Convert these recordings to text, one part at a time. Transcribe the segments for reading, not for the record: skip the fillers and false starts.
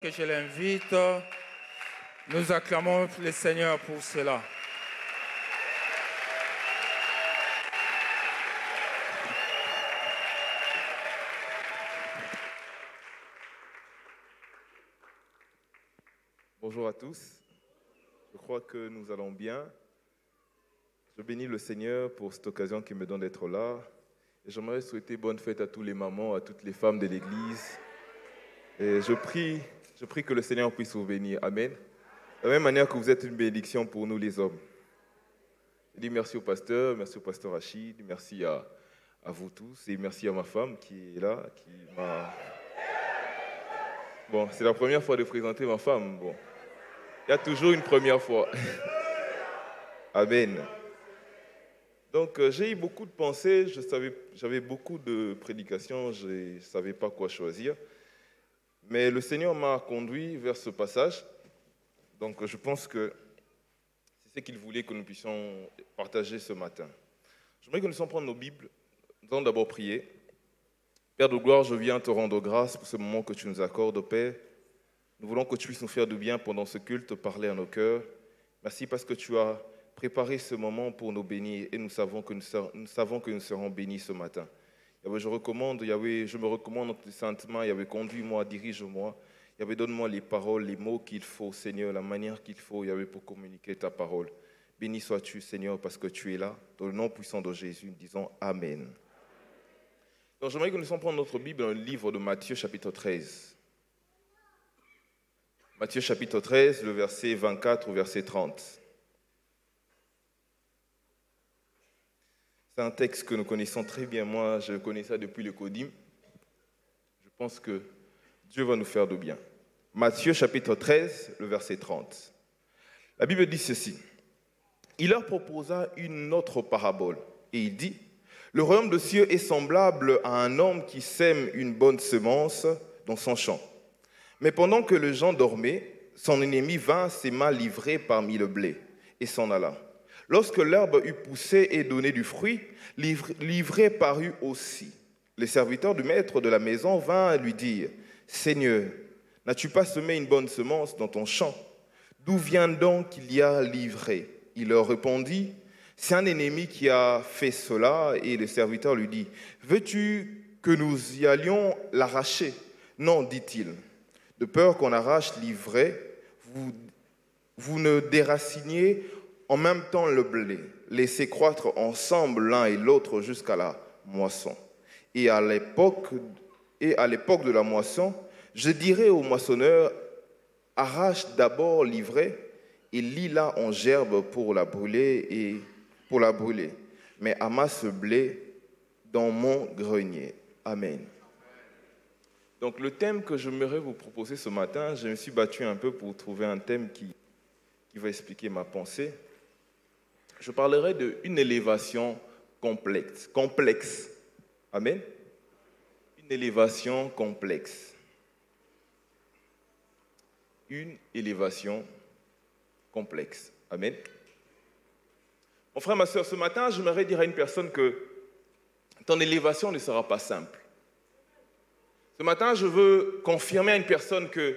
Que je l'invite, nous acclamons le Seigneur pour cela. Bonjour à tous, je crois que nous allons bien. Je bénis le Seigneur pour cette occasion qu'il me donne d'être là. Et j'aimerais souhaiter bonne fête à tous les mamans, à toutes les femmes de l'Église. Et je prie que le Seigneur puisse vous bénir. Amen. De la même manière que vous êtes une bénédiction pour nous les hommes. Je dis merci au pasteur Rachid, merci à vous tous et merci à ma femme qui est là, qui m'a... Bon, c'est la première fois de présenter ma femme. Bon, il y a toujours une première fois. Amen. Donc, j'ai eu beaucoup de pensées, j'avais beaucoup de prédications, je ne savais pas quoi choisir. Mais le Seigneur m'a conduit vers ce passage. Donc, je pense que c'est ce qu'il voulait que nous puissions partager ce matin. J'aimerais que nous puissions prendre nos Bibles. Nous allons d'abord prier. Père de gloire, je viens te rendre grâce pour ce moment que tu nous accordes, Père. Nous voulons que tu puisses nous faire du bien pendant ce culte, parler à nos cœurs. Merci parce que tu as préparé ce moment pour nous bénir et nous savons que nous serons bénis ce matin. Yahweh, je me recommande saintement. Yahweh, conduis-moi, dirige-moi. Yahweh, donne-moi les paroles, les mots qu'il faut, Seigneur, la manière qu'il faut, Yahweh, pour communiquer ta parole. Béni sois-tu, Seigneur, parce que tu es là. Dans le nom puissant de Jésus, nous disons Amen. Donc, j'aimerais que nous prenions notre Bible dans le livre de Matthieu, chapitre 13. Matthieu, chapitre 13, le verset 24 au verset 30. C'est un texte que nous connaissons très bien. Moi, je connais ça depuis le Codim. Je pense que Dieu va nous faire de bien. Matthieu, chapitre 13, le verset 30. La Bible dit ceci. Il leur proposa une autre parabole. Et il dit, « Le royaume des cieux est semblable à un homme qui sème une bonne semence dans son champ. Mais pendant que les gens dormaient, son ennemi vint, sema livré parmi le blé, et s'en alla. Lorsque l'herbe eut poussé et donné du fruit, l'ivrée parut aussi. Les serviteurs du maître de la maison vinrent lui dire, « Seigneur, n'as-tu pas semé une bonne semence dans ton champ? D'où vient donc qu'il y a l'ivrée ?» Il leur répondit, « C'est un ennemi qui a fait cela. » Et le serviteur lui dit, « Veux-tu que nous y allions l'arracher? » « Non, dit-il, de peur qu'on arrache l'ivraie, vous ne déraciniez en même temps le blé. Laissez croître ensemble l'un et l'autre jusqu'à la moisson. Et à l'époque de la moisson, je dirai au moissonneur, arrache d'abord l'ivraie et lis-la en gerbe pour la brûler mais amasse le blé dans mon grenier. Amen. Donc le thème que j'aimerais vous proposer ce matin, je me suis battu un peu pour trouver un thème qui va expliquer ma pensée. Je parlerai d'une élévation complexe. Amen. Une élévation complexe. Une élévation complexe. Amen. Mon frère, ma soeur, ce matin, j'aimerais dire à une personne que ton élévation ne sera pas simple. Ce matin, je veux confirmer à une personne que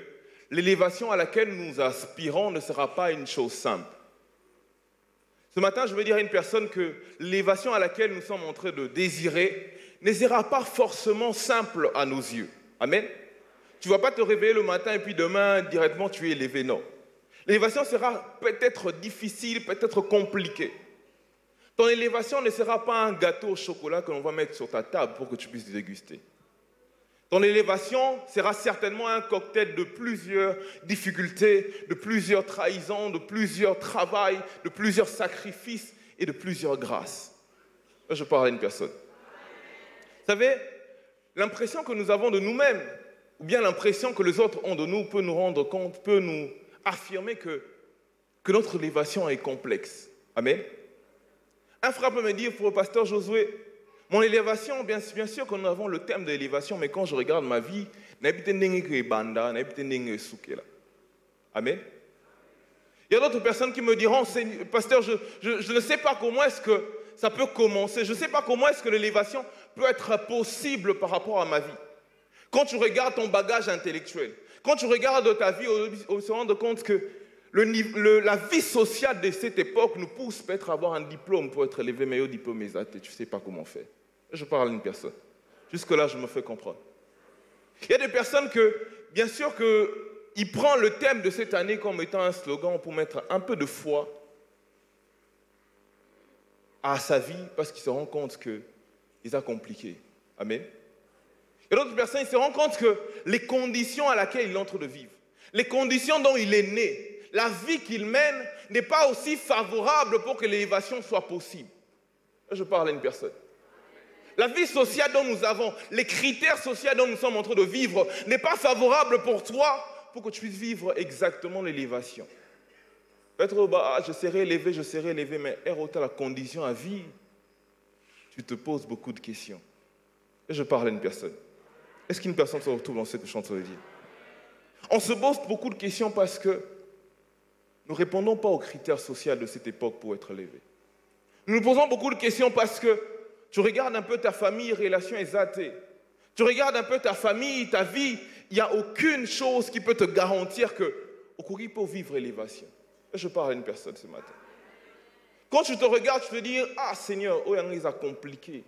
l'élévation à laquelle nous aspirons ne sera pas une chose simple. Ce matin, je veux dire à une personne que l'élévation à laquelle nous sommes en train de désirer ne sera pas forcément simple à nos yeux. Amen. Tu ne vas pas te réveiller le matin et puis demain, directement, tu es élevé. Non. L'élévation sera peut-être difficile, peut-être compliquée. Ton élévation ne sera pas un gâteau au chocolat que l'on va mettre sur ta table pour que tu puisses déguster. Ton élévation sera certainement un cocktail de plusieurs difficultés, de plusieurs trahisons, de plusieurs travails, de plusieurs sacrifices et de plusieurs grâces. Là, je parle à une personne. Vous savez, l'impression que nous avons de nous-mêmes, ou bien l'impression que les autres ont de nous, peut nous rendre compte, peut nous affirmer que notre élévation est complexe. Amen. Un frère peut me dire, pour le pasteur Josué, mon élévation, bien sûr que nous avons le thème de l'élévation, mais quand je regarde ma vie, Amen. Il y a d'autres personnes qui me diront, pasteur, je ne sais pas comment est-ce que ça peut commencer, je ne sais pas comment est-ce que l'élévation peut être possible par rapport à ma vie. Quand tu regardes ton bagage intellectuel, Quand tu regardes ta vie, on se rend compte que la vie sociale de cette époque nous pousse peut-être à avoir un diplôme pour être élevé, mais au diplôme exact, et tu ne sais pas comment faire. Je parle à une personne. Jusque-là, je me fais comprendre. Il y a des personnes que, bien sûr, ils prennent le thème de cette année comme étant un slogan pour mettre un peu de foi à sa vie parce qu'ils se rendent compte qu'ils ont compliqué. Amen. Et d'autres personnes, ils se rendent compte que les conditions à laquelle il est en train de vivre, les conditions dont il est né, la vie qu'il mène n'est pas aussi favorable pour que l'élévation soit possible. Je parle à une personne. La vie sociale dont nous avons, les critères sociaux dont nous sommes en train de vivre n'est pas favorable pour toi pour que tu puisses vivre exactement l'élévation. Peut-être, je serai élevé, mais à la condition à vie, tu te poses beaucoup de questions. Et je parle à une personne. Est-ce qu'une personne se retrouve dans cette chanson de vie? On se pose beaucoup de questions parce que nous ne répondons pas aux critères sociaux de cette époque pour être élevés. Nous nous posons beaucoup de questions parce que tu regardes un peu ta famille, relations exaltées. Tu regardes un peu ta famille, ta vie, il n'y a aucune chose qui peut te garantir que Okuri peut vivre l'élévation. Je parle à une personne ce matin. Quand tu te regardes, tu te dis, ah Seigneur, oh, il a compliqué.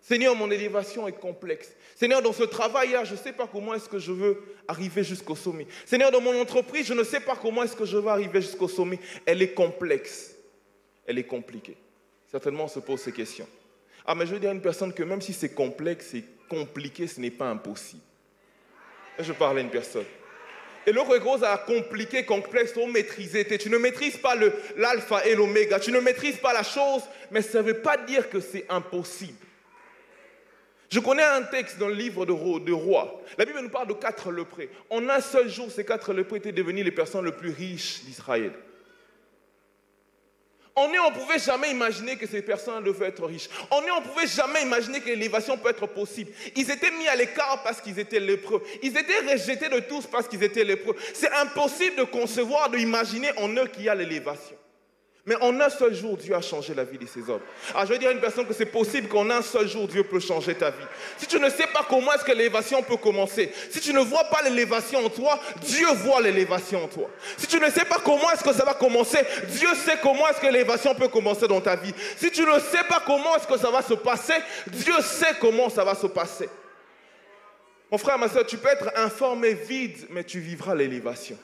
Seigneur, mon élévation est complexe. Seigneur, dans ce travail-là, je ne sais pas comment est-ce que je veux arriver jusqu'au sommet. Seigneur, dans mon entreprise, je ne sais pas comment est-ce que je veux arriver jusqu'au sommet. Elle est complexe. Elle est compliquée. Certainement, on se pose ces questions. Ah, mais je veux dire à une personne que même si c'est complexe et compliqué, ce n'est pas impossible. Et je parle à une personne. Et l'autre chose à compliqué, complexe, trop maîtriser. Tu ne maîtrises pas l'alpha et l'oméga. Tu ne maîtrises pas la chose, mais ça ne veut pas dire que c'est impossible. Je connais un texte dans le livre de Rois. La Bible nous parle de 4 lépreux. En un seul jour, ces 4 lépreux étaient devenus les personnes les plus riches d'Israël. On ne pouvait jamais imaginer que ces personnes devaient être riches. On ne pouvait jamais imaginer que l'élévation peut être possible. Ils étaient mis à l'écart parce qu'ils étaient lépreux. Ils étaient rejetés de tous parce qu'ils étaient lépreux. C'est impossible de concevoir, d'imaginer en eux qu'il y a l'élévation. Mais en un seul jour, Dieu a changé la vie de ces hommes. Alors je veux dire à une personne que c'est possible qu'en un seul jour, Dieu peut changer ta vie. Si tu ne sais pas comment est-ce que l'élévation peut commencer, si tu ne vois pas l'élévation en toi, Dieu voit l'élévation en toi. Si tu ne sais pas comment est-ce que ça va commencer, Dieu sait comment est-ce que l'élévation peut commencer dans ta vie. Si tu ne sais pas comment est-ce que ça va se passer, Dieu sait comment ça va se passer. Mon frère, ma soeur, tu peux être informé vide, mais tu vivras l'élévation.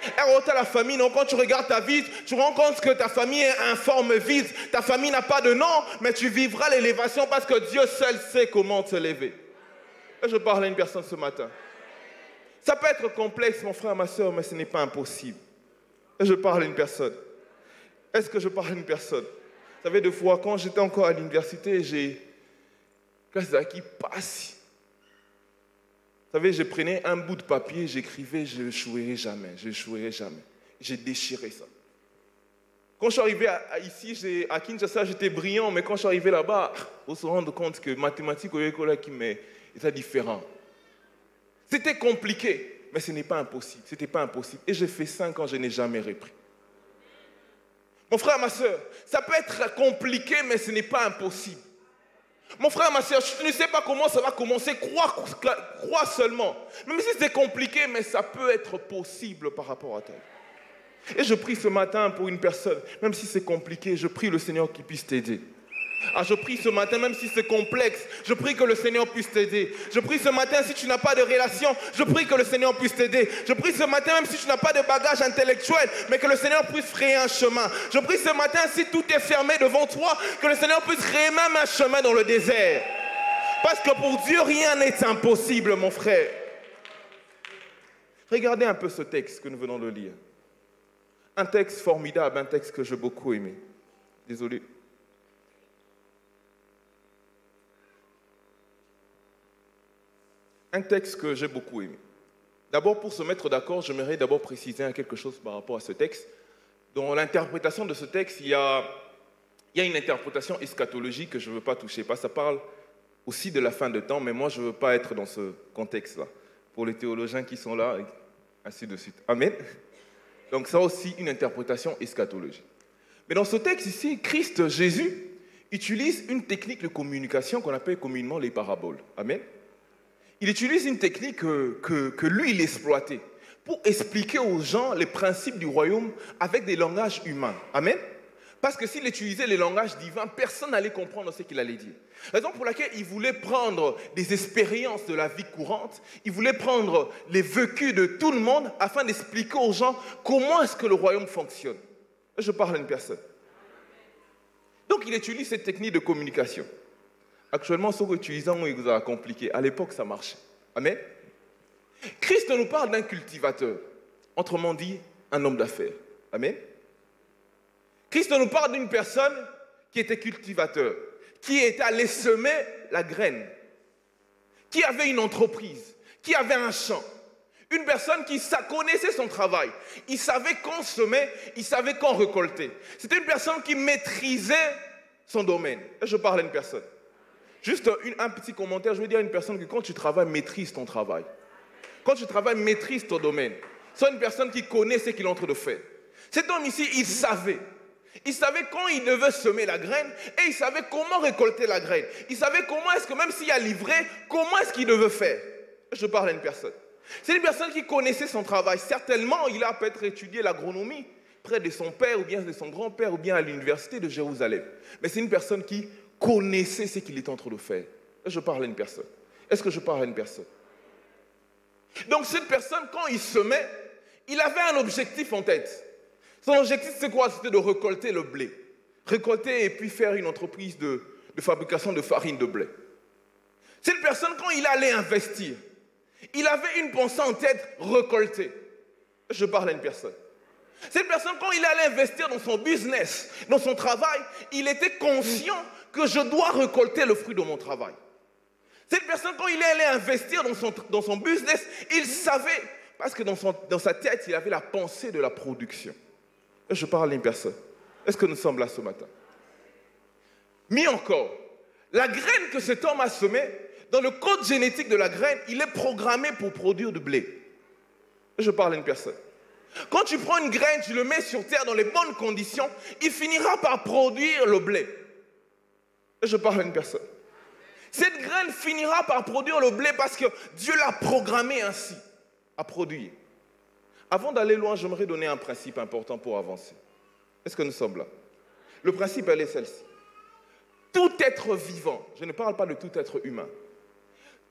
Et la famille, non, quand tu regardes ta vie, tu rends compte que ta famille est informe vide. Ta famille n'a pas de nom, mais tu vivras l'élévation parce que Dieu seul sait comment te lever. Et je parle à une personne ce matin. Ça peut être complexe, mon frère, ma soeur, mais ce n'est pas impossible. Et je parle à une personne. Est-ce que je parle à une personne? Vous savez, 2 fois, quand j'étais encore à l'université, j'ai qui passe. Vous savez, je prenais un bout de papier, j'écrivais, je n'échouerai jamais, je n'échouerai jamais. J'ai déchiré ça. Quand je suis arrivé ici, à Kinshasa, j'étais brillant, mais quand je suis arrivé là-bas, on se rend compte que mathématiques au école qui était différent. C'était compliqué, mais ce n'est pas impossible. Ce n'était pas impossible. Et j'ai fait 5 ans, je n'ai jamais repris. Mon frère, ma soeur, ça peut être compliqué, mais ce n'est pas impossible. Mon frère, ma soeur, tu ne sais pas comment ça va commencer, crois seulement. Même si c'est compliqué, mais ça peut être possible par rapport à toi. Et je prie ce matin pour une personne, même si c'est compliqué, je prie le Seigneur qui puisse t'aider. Ah, je prie ce matin, même si c'est complexe, je prie que le Seigneur puisse t'aider. Je prie ce matin, si tu n'as pas de relation, je prie que le Seigneur puisse t'aider. Je prie ce matin, même si tu n'as pas de bagage intellectuel, mais que le Seigneur puisse frayer un chemin. Je prie ce matin, si tout est fermé devant toi, que le Seigneur puisse créer même un chemin dans le désert. Parce que pour Dieu, rien n'est impossible, mon frère. Regardez un peu ce texte que nous venons de lire. Un texte formidable, un texte que j'ai beaucoup aimé. Désolé. Un texte que j'ai beaucoup aimé. D'abord, pour se mettre d'accord, j'aimerais d'abord préciser quelque chose par rapport à ce texte. Dans l'interprétation de ce texte, il y a une interprétation eschatologique que je ne veux pas toucher. Ça parle aussi de la fin de temps, mais moi, je ne veux pas être dans ce contexte-là. Pour les théologiens qui sont là, ainsi de suite. Amen. Donc, ça aussi une interprétation eschatologique. Mais dans ce texte ici, Christ, Jésus, utilise une technique de communication qu'on appelle communément les paraboles. Amen. il utilise une technique que lui, il exploitait pour expliquer aux gens les principes du royaume avec des langages humains. Amen. Parce que s'il utilisait les langages divins, personne n'allait comprendre ce qu'il allait dire. Raison pour laquelle il voulait prendre des expériences de la vie courante, il voulait prendre les vécus de tout le monde afin d'expliquer aux gens comment est-ce que le royaume fonctionne. Je parle à une personne. Donc il utilise cette technique de communication. Actuellement, ce qu'on utilise, il vous a compliqué. À l'époque, ça marchait. Amen. Christ nous parle d'un cultivateur, autrement dit, un homme d'affaires. Amen. Christ nous parle d'une personne qui était cultivateur, qui était allé semer la graine, qui avait une entreprise, qui avait un champ. Une personne qui connaissait son travail. Il savait quand semer, il savait quand récolter. C'était une personne qui maîtrisait son domaine. Et je parle à une personne. Juste un petit commentaire, je veux dire à une personne que quand tu travailles, maîtrise ton travail. Quand tu travailles, maîtrise ton domaine. Sois une personne qui connaît ce qu'il est en train de faire. Cet homme ici, il savait. Il savait quand il devait semer la graine et il savait comment récolter la graine. Il savait comment est-ce que, même s'il y a livré, comment est-ce qu'il devait faire. Je parle à une personne. C'est une personne qui connaissait son travail. Certainement, il a peut-être étudié l'agronomie près de son père ou bien de son grand-père ou bien à l'université de Jérusalem. Mais c'est une personne qui connaissait ce qu'il était en train de faire. Je parle à une personne. Est-ce que je parle à une personne? Donc cette personne, quand il semait, il avait un objectif en tête. Son objectif, c'est quoi? C'était de récolter le blé. Récolter et puis faire une entreprise de fabrication de farine de blé. Cette personne, quand il allait investir, il avait une pensée en tête, récolter. Je parle à une personne. Cette personne, quand il allait investir dans son business, dans son travail, il était conscient que je dois récolter le fruit de mon travail. Cette personne, quand il allait investir dans son business, il savait, parce que dans sa tête, il avait la pensée de la production. Je parle à une personne. Est-ce que nous sommes là ce matin? Mieux encore, la graine que cet homme a semée, dans le code génétique de la graine, il est programmé pour produire du blé. Je parle à une personne. Quand tu prends une graine, tu le mets sur terre dans les bonnes conditions, il finira par produire le blé. Je parle à une personne. Cette graine finira par produire le blé parce que Dieu l'a programmé ainsi, à produire. Avant d'aller loin, j'aimerais donner un principe important pour avancer. Est-ce que nous sommes là? Le principe, elle est celle-ci. Tout être vivant, je ne parle pas de tout être humain,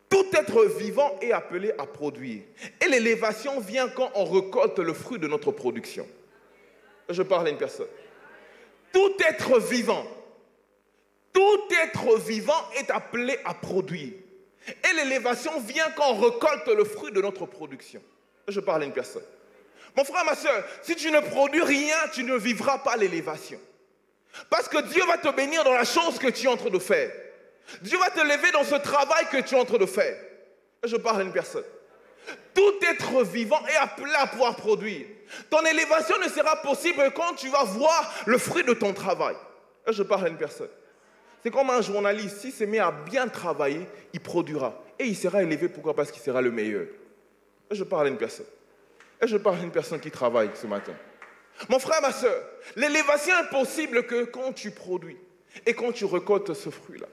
tout être vivant est appelé à produire. Et l'élévation vient quand on récolte le fruit de notre production. Je parle à une personne. Tout être vivant est appelé à produire. Et l'élévation vient quand on récolte le fruit de notre production. Je parle à une personne. Mon frère, ma soeur, si tu ne produis rien, tu ne vivras pas l'élévation. Parce que Dieu va te bénir dans la chose que tu es en train de faire. Dieu va te lever dans ce travail que tu es en train de faire. Je parle à une personne. Tout être vivant est appelé à pouvoir produire. Ton élévation ne sera possible que quand tu vas voir le fruit de ton travail. Je parle à une personne. C'est comme un journaliste, s'il se met à bien travailler, il produira. Et il sera élevé, pourquoi? Parce qu'il sera le meilleur. Je parle à une personne. Et je parle à une personne qui travaille ce matin. Mon frère, ma soeur, l'élévation est possible que quand tu produis et quand tu récoltes ce fruit-là.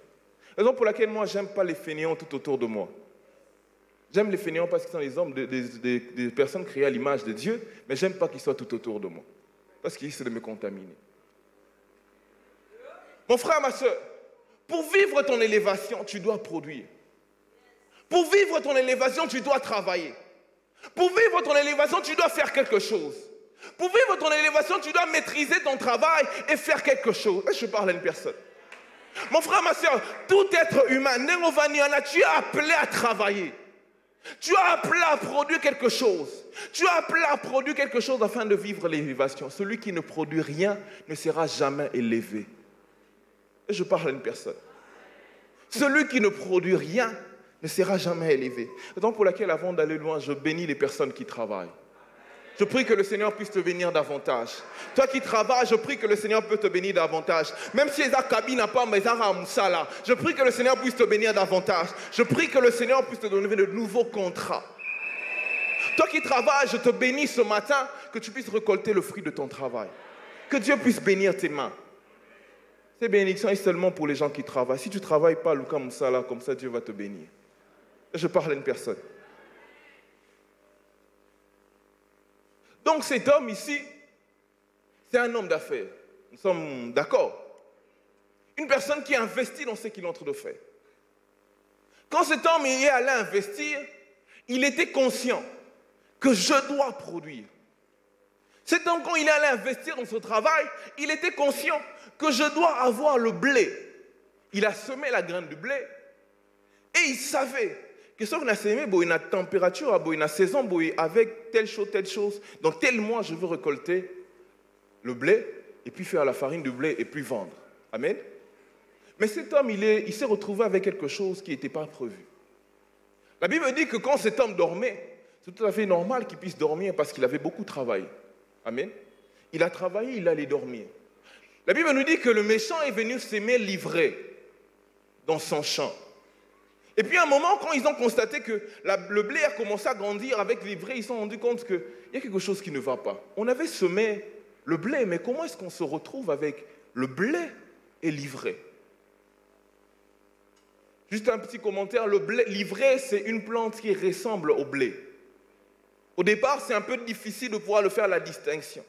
Raison pour laquelle moi, je n'aime pas les fainéants tout autour de moi. J'aime les fainéants parce qu'ils sont les hommes, des personnes créées à l'image de Dieu, mais je n'aime pas qu'ils soient tout autour de moi. Parce qu'ils essaient de me contaminer. Mon frère, ma soeur, pour vivre ton élévation, tu dois produire. Pour vivre ton élévation, tu dois travailler. Pour vivre ton élévation, tu dois faire quelque chose. Pour vivre ton élévation, tu dois maîtriser ton travail et faire quelque chose. Je parle à une personne. Mon frère, ma soeur, tout être humain, tu es appelé à travailler. Tu es appelé à produire quelque chose. Tu es appelé à produire quelque chose afin de vivre l'élévation. Celui qui ne produit rien ne sera jamais élevé. Et je parle à une personne. Celui qui ne produit rien ne sera jamais élevé. Raison pour laquelle, avant d'aller loin, je bénis les personnes qui travaillent. Je prie que le Seigneur puisse te bénir davantage. Toi qui travailles, je prie que le Seigneur peut te bénir davantage. Même si les cabines n'a pas, mais je prie que le Seigneur puisse te bénir davantage. Je prie que le Seigneur puisse te donner de nouveaux contrats. Toi qui travailles, je te bénis ce matin, que tu puisses récolter le fruit de ton travail. Que Dieu puisse bénir tes mains. Ces bénédictions sont seulement pour les gens qui travaillent. Si tu ne travailles pas, Luka Moussala, comme ça, Dieu va te bénir. Je parle à une personne. Donc cet homme ici, c'est un homme d'affaires. Nous sommes d'accord. Une personne qui investit dans ce qu'il est en train de faire. Quand cet homme est allé investir, il était conscient que je dois produire. Cet homme, quand il est allé investir dans ce travail, il était conscient que je dois avoir le blé. Il a semé la graine de blé et il savait que ce qu'on a semé, il y a une température, il y a une saison, avec telle chose. Dans tel mois, je veux récolter le blé et puis faire la farine de blé et puis vendre. Amen. Mais cet homme, il s'est retrouvé avec quelque chose qui n'était pas prévu. La Bible dit que quand cet homme dormait, c'est tout à fait normal qu'il puisse dormir parce qu'il avait beaucoup travaillé. Amen. Il a travaillé, il allait dormir. La Bible nous dit que le méchant est venu s'aimer l'ivraie dans son champ. Et puis à un moment, quand ils ont constaté que le blé a commencé à grandir avec l'ivraie, ils se sont rendus compte qu'il y a quelque chose qui ne va pas. On avait semé le blé, mais comment est-ce qu'on se retrouve avec le blé et l'ivraie? Juste un petit commentaire, l'ivraie, c'est une plante qui ressemble au blé. Au départ, c'est un peu difficile de pouvoir le faire la distinction.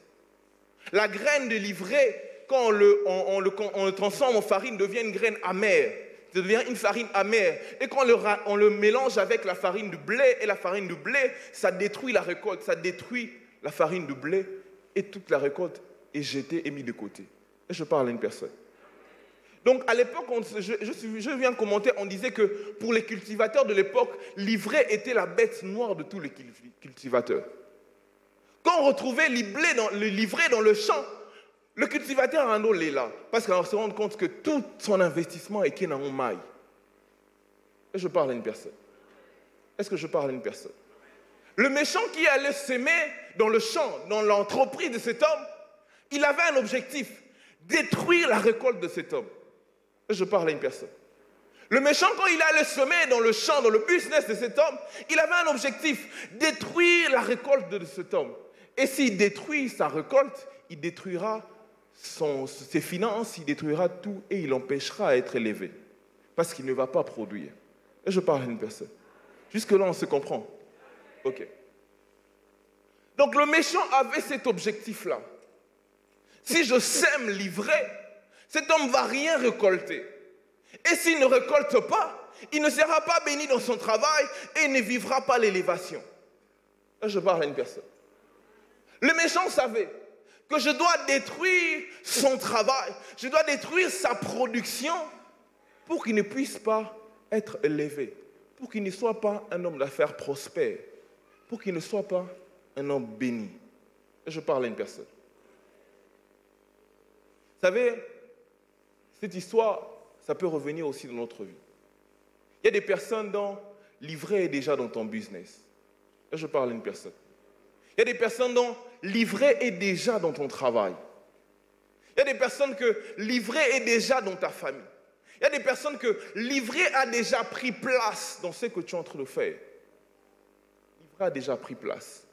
La graine de l'ivraie, quand on le transforme en farine, devient une graine amère. Ça devient une farine amère. Et quand on le mélange avec la farine de blé, et la farine de blé, ça détruit la récolte, ça détruit la farine de blé, et toute la récolte est jetée et mise de côté. Et je parle à une personne. Donc à l'époque, je viens de commenter, on disait que pour les cultivateurs de l'époque, l'ivraie était la bête noire de tous les cultivateurs. Quand on retrouvait l'ivraie dans le champ, le cultivateur a un autre là, parce qu'on se rend compte que tout son investissement est dans un maille. Et je parle à une personne. Est-ce que je parle à une personne? Le méchant qui allait s'aimer dans le champ, dans l'entreprise de cet homme, il avait un objectif, détruire la récolte de cet homme. Et je parle à une personne. Le méchant, quand il allait semer dans le champ, dans le business de cet homme, il avait un objectif, détruire la récolte de cet homme. Et s'il détruit sa récolte, il détruira ses finances, il détruira tout et il l'empêchera à être élevé. Parce qu'il ne va pas produire. Et je parle à une personne. Jusque-là, on se comprend. Ok. Donc le méchant avait cet objectif-là. Si je sème l'ivraie, cet homme ne va rien récolter. Et s'il ne récolte pas, il ne sera pas béni dans son travail et il ne vivra pas l'élévation. Et je parle à une personne. Le méchant savait que je dois détruire son travail, je dois détruire sa production pour qu'il ne puisse pas être élevé, pour qu'il ne soit pas un homme d'affaires prospère, pour qu'il ne soit pas un homme béni. Et je parle à une personne. Vous savez, cette histoire, ça peut revenir aussi dans notre vie. Il y a des personnes dont l'ivraie est déjà dans ton business. Et je parle à une personne. Il y a des personnes dont l'ivraie est déjà dans ton travail. Il y a des personnes que l'ivraie est déjà dans ta famille. Il y a des personnes que l'ivraie a déjà pris place dans ce que tu es en train de faire. L'ivraie a déjà pris place.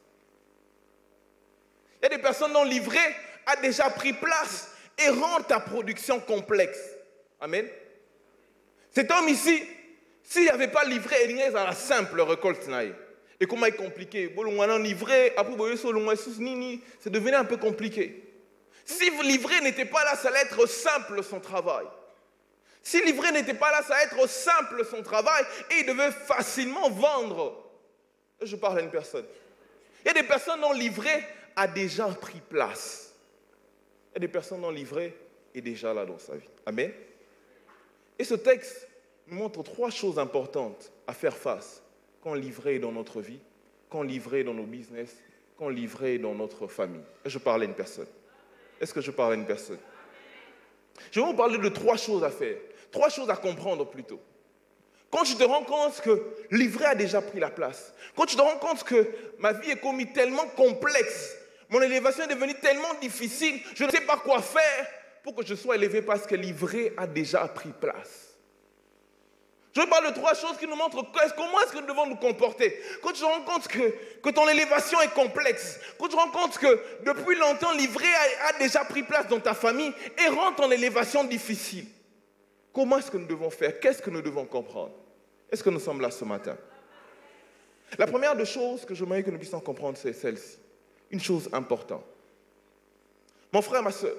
Il y a des personnes dont l'ivraie a déjà pris place et rend ta production complexe. Amen. Cet homme ici, s'il n'y avait pas l'ivraie, il y a la simple récolte. Et comment est compliqué? Ça devenait un peu compliqué. Si l'ivraie n'était pas là, ça allait être simple son travail. Si l'ivraie n'était pas là, ça allait être simple son travail et il devait facilement vendre. Je parle à une personne. Il y a des personnes dont l'ivraie a déjà pris place. Il y a des personnes dont l'ivraie est déjà là dans sa vie. Amen. Et ce texte nous montre 3 choses importantes à faire face quand l'ivraie est dans notre vie, quand l'ivraie est dans nos business, quand l'ivraie est dans notre famille. Et je parle à une personne. Est-ce que je parle à une personne? Je vais vous parler de 3 choses à faire, 3 choses à comprendre plutôt. Quand tu te rends compte que l'ivraie a déjà pris la place, quand tu te rends compte que ma vie est commise tellement complexe, mon élévation est devenue tellement difficile, je ne sais pas quoi faire pour que je sois élevé parce que l'ivraie a déjà pris place. Je parle de 3 choses qui nous montrent comment est-ce que nous devons nous comporter. Quand tu te rends compte que ton élévation est complexe, quand tu te rends compte que depuis longtemps l'ivraie a déjà pris place dans ta famille et rend ton élévation difficile, comment est-ce que nous devons faire? Qu'est-ce que nous devons comprendre? Est-ce que nous sommes là ce matin? La première des choses que j'aimerais que nous puissions comprendre, c'est celle-ci. Une chose importante. Mon frère, ma soeur,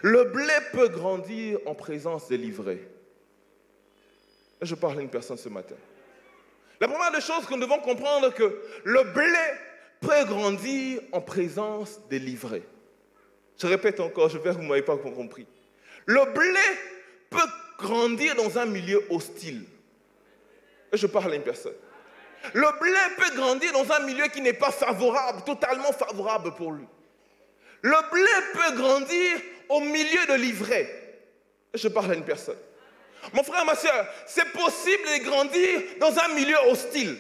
le blé peut grandir en présence des livrées. Je parle à une personne ce matin. La première des choses que nous devons comprendre, c'est que le blé peut grandir en présence des livrées. Je répète encore, je vais que vous ne m'avez pas compris. Le blé peut grandir dans un milieu hostile. Je parle à une personne. Le blé peut grandir dans un milieu qui n'est pas favorable, totalement favorable pour lui. Le blé peut grandir au milieu de l'ivraie. Je parle à une personne. Mon frère, ma soeur, c'est possible de grandir dans un milieu hostile.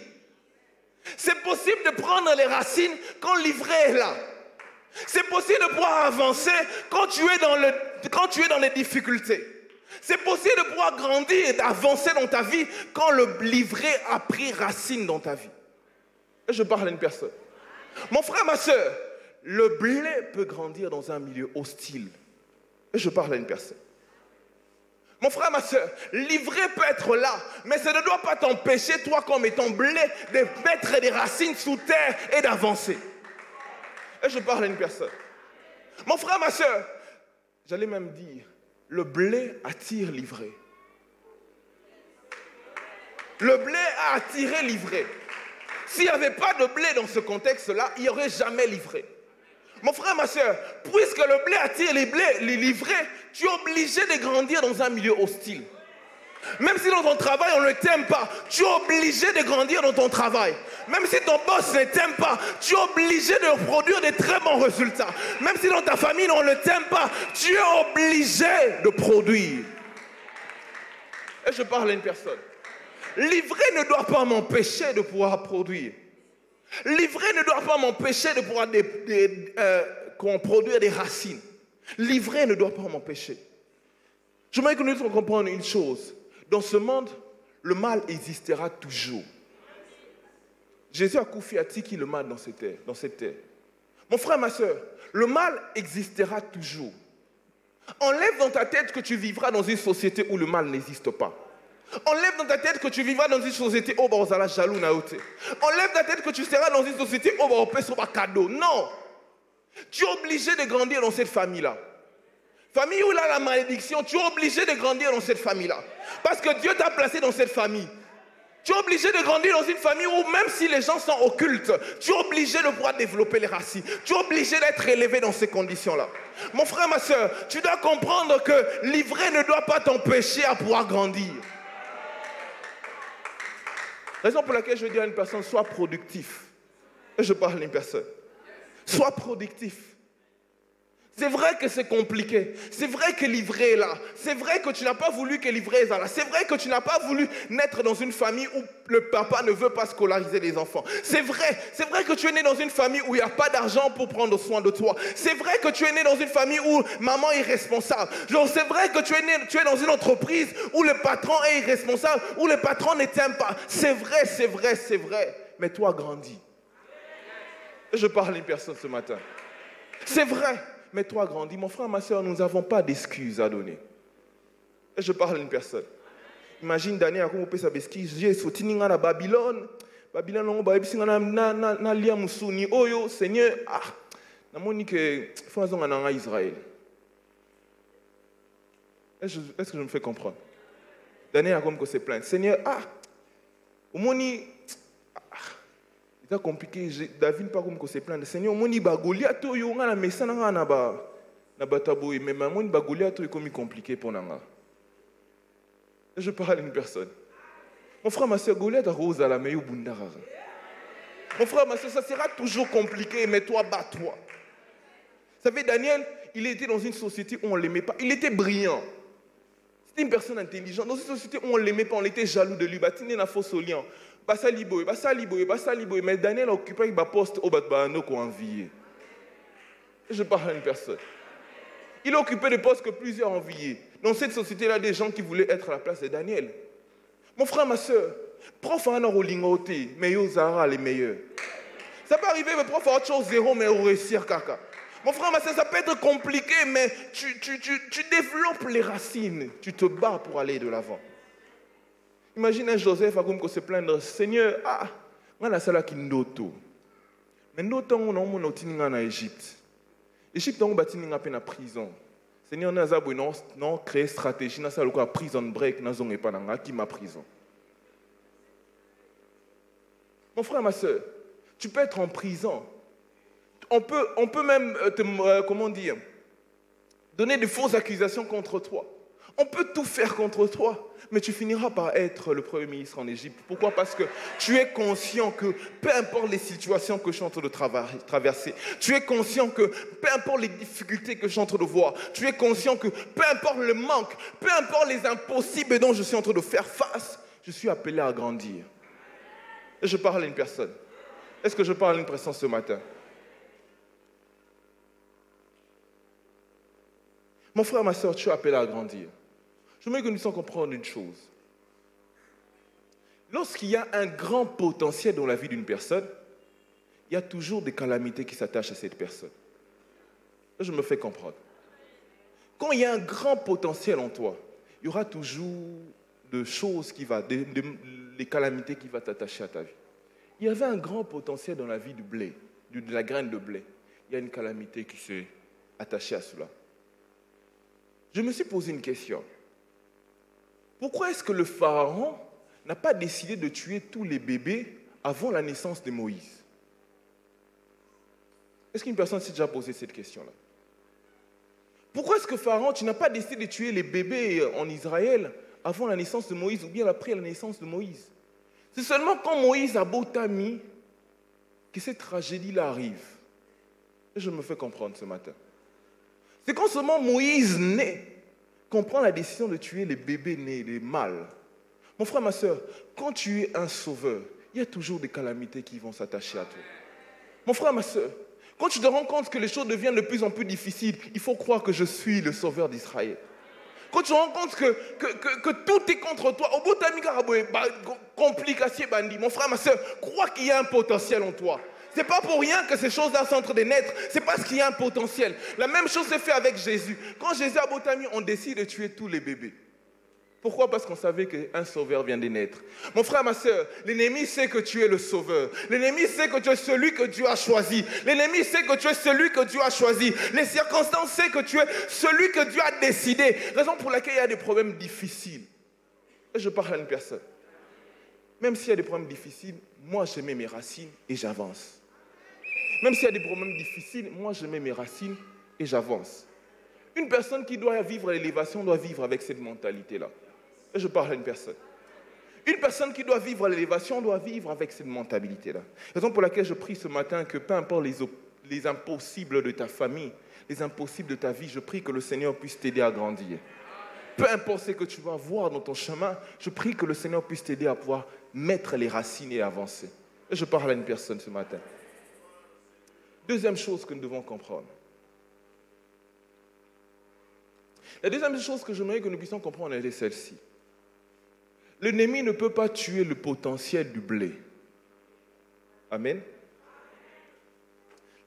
C'est possible de prendre les racines quand l'ivraie est là. C'est possible de pouvoir avancer quand tu es dans les difficultés. C'est possible de pouvoir grandir et d'avancer dans ta vie quand le livret a pris racine dans ta vie. Et je parle à une personne. Mon frère, ma soeur, le blé peut grandir dans un milieu hostile. Et je parle à une personne. Mon frère, ma soeur, l'ivraie peut être là, mais ça ne doit pas t'empêcher, toi comme étant blé, de mettre des racines sous terre et d'avancer. Et je parle à une personne. Mon frère, ma soeur, j'allais même dire, le blé attire l'ivraie. Le blé a attiré l'ivraie. S'il n'y avait pas de blé dans ce contexte-là, il n'y aurait jamais l'ivraie. Mon frère, ma soeur, puisque le blé attire les livrées, tu es obligé de grandir dans un milieu hostile. Même si dans ton travail, on ne t'aime pas, tu es obligé de grandir dans ton travail. Même si ton boss ne t'aime pas, tu es obligé de produire des très bons résultats. Même si dans ta famille, on ne t'aime pas, tu es obligé de produire. Et je parle à une personne. L'ivraie ne doit pas m'empêcher de pouvoir produire. L'ivraie ne doit pas m'empêcher de pouvoir produire des racines. L'ivraie ne doit pas m'empêcher. Je voudrais que nous comprenions une chose. Dans ce monde, le mal existera toujours. Jésus a confié le mal dans cette terre. Mon frère, ma soeur, le mal existera toujours. Enlève dans ta tête que tu vivras dans une société où le mal n'existe pas. Enlève dans ta tête que tu vivras dans une société où on sera jaloux. Enlève dans ta tête que tu seras dans une société où on peut se faire cadeau. Non. Tu es obligé de grandir dans cette famille-là. Famille où il y a la malédiction, tu es obligé de grandir dans cette famille-là. Parce que Dieu t'a placé dans cette famille. Tu es obligé de grandir dans une famille où même si les gens sont occultes, tu es obligé de pouvoir développer les racines. Tu es obligé d'être élevé dans ces conditions-là. Mon frère, ma soeur, tu dois comprendre que l'ivraie ne doit pas t'empêcher à pouvoir grandir. Raison pour laquelle je dis à une personne, sois productif. Et je parle à une personne. Sois productif. C'est vrai que c'est compliqué. C'est vrai que l'ivraie est là. C'est vrai que tu n'as pas voulu que l'ivraie soit là. C'est vrai que tu n'as pas voulu naître dans une famille où le papa ne veut pas scolariser les enfants. C'est vrai que tu es né dans une famille où il n'y a pas d'argent pour prendre soin de toi. C'est vrai que tu es né dans une famille où maman est responsable. C'est vrai que tu es dans une entreprise où le patron est irresponsable, où le patron ne t'aime pas. C'est vrai. Mais toi, grandis. Je parle à une personne ce matin. C'est vrai. Mais toi, grandis. Mon frère, ma soeur, nous n'avons pas d'excuses à donner. Et je parle à une personne. Imagine, Daniel, comment on peut s'abesquer. J'ai sauté dans la Babylone. Babylone, on va na lia musuni. Oh yo, Seigneur, na moni que faut en Israël. Est-ce que je me fais comprendre? Daniel a comme que c'est plein. Seigneur, au moni. C'est compliqué. David pas comme que c'est plein de Seigneur. Moni ba Goliath yo nga na mesana nga na ba taboy mais moni ba Goliath est comme compliqué pour nanga. Je parle à une personne. Mon frère, ma soeur, Goliath a rose à la meilleure bundara. Mon frère, ma soeur, ça sera toujours compliqué, mais toi, bats-toi. Vous savez, Daniel, il était dans une société où on ne l'aimait pas. Il était brillant. C'était une personne intelligente. Dans une société où on ne l'aimait pas, on était jaloux de lui. Il a faux lion. Mais Daniel a occupé un poste au Batbano qu'on envié. Je parle à une personne. Il a occupé des postes que plusieurs enviaient. Dans cette société-là, des gens qui voulaient être à la place de Daniel. Mon frère, ma soeur, prof a un rolingoté, mais ils sont les meilleurs. Ça peut arriver, mais prof a autre chose zéro, mais réussir caca. Mon frère, ma soeur, ça peut être compliqué, mais tu développes les racines. Tu te bats pour aller de l'avant. Imagine un Joseph à comme se plaindre, Seigneur, Moi, c'est là qui ndoto. Mais ndoto, on a en Égypte. Égypte, on a bâti en prison. Seigneur, nous avons créé une stratégie, nous avons créé prison break, nous avons pas qui ma prison. Mon frère, ma soeur, tu peux être en prison. On peut même, comment dire, donner de fausses accusations contre toi. On peut tout faire contre toi, mais tu finiras par être le Premier ministre en Égypte. Pourquoi? Parce que tu es conscient que peu importe les situations que je suis en train de traverser, tu es conscient que peu importe les difficultés que je suis en train de voir, tu es conscient que peu importe le manque, peu importe les impossibles dont je suis en train de faire face, je suis appelé à grandir. Et je parle à une personne. Est-ce que je parle à une personne ce matin? Mon frère, ma soeur, tu es appelé à grandir. Je voudrais que nous puissions comprendre une chose. Lorsqu'il y a un grand potentiel dans la vie d'une personne, il y a toujours des calamités qui s'attachent à cette personne. Je me fais comprendre. Quand il y a un grand potentiel en toi, il y aura toujours des choses des calamités qui vont t'attacher à ta vie. Il y avait un grand potentiel dans la vie du blé, de la graine de blé. Il y a une calamité qui s'est attachée à cela. Je me suis posé une question. Pourquoi est-ce que le pharaon n'a pas décidé de tuer tous les bébés avant la naissance de Moïse? Est-ce qu'une personne s'est déjà posé cette question-là? Pourquoi est-ce que pharaon, tu n'as pas décidé de tuer les bébés en Israël avant la naissance de Moïse ou bien après la naissance de Moïse? C'est seulement quand Moïse a Botami que cette tragédie-là arrive. Et je me fais comprendre ce matin. C'est quand seulement Moïse naît qu'on prend la décision de tuer les bébés nés, les mâles. Mon frère, ma soeur, quand tu es un sauveur, il y a toujours des calamités qui vont s'attacher à toi. Mon frère, ma soeur, quand tu te rends compte que les choses deviennent de plus en plus difficiles, il faut croire que je suis le sauveur d'Israël. Quand tu te rends compte que tout est contre toi, au bout de complication, mon frère, ma soeur, crois qu'il y a un potentiel en toi. Ce n'est pas pour rien que ces choses-là sont en train de naître. C'est parce qu'il y a un potentiel. La même chose se fait avec Jésus. Quand Jésus a Botami, on décide de tuer tous les bébés. Pourquoi? Parce qu'on savait qu'un sauveur vient de naître. Mon frère, ma soeur, l'ennemi sait que tu es le sauveur. L'ennemi sait que tu es celui que Dieu a choisi. L'ennemi sait que tu es celui que Dieu a choisi. Les circonstances savent que tu es celui que Dieu a décidé. Raison pour laquelle il y a des problèmes difficiles. Et je parle à une personne. Même s'il y a des problèmes difficiles, moi je mets mes racines et j'avance. Même s'il y a des problèmes difficiles, moi je mets mes racines et j'avance. Une personne qui doit vivre l'élévation doit vivre avec cette mentalité-là. Et je parle à une personne. Une personne qui doit vivre l'élévation doit vivre avec cette mentalité-là. Raison pour laquelle je prie ce matin que peu importe les impossibles de ta famille, les impossibles de ta vie, je prie que le Seigneur puisse t'aider à grandir. Peu importe ce que tu vas voir dans ton chemin, je prie que le Seigneur puisse t'aider à pouvoir mettre les racines et avancer. Et je parle à une personne ce matin. Deuxième chose que nous devons comprendre. La deuxième chose que j'aimerais que nous puissions comprendre est celle-ci. L'ennemi ne peut pas tuer le potentiel du blé. Amen.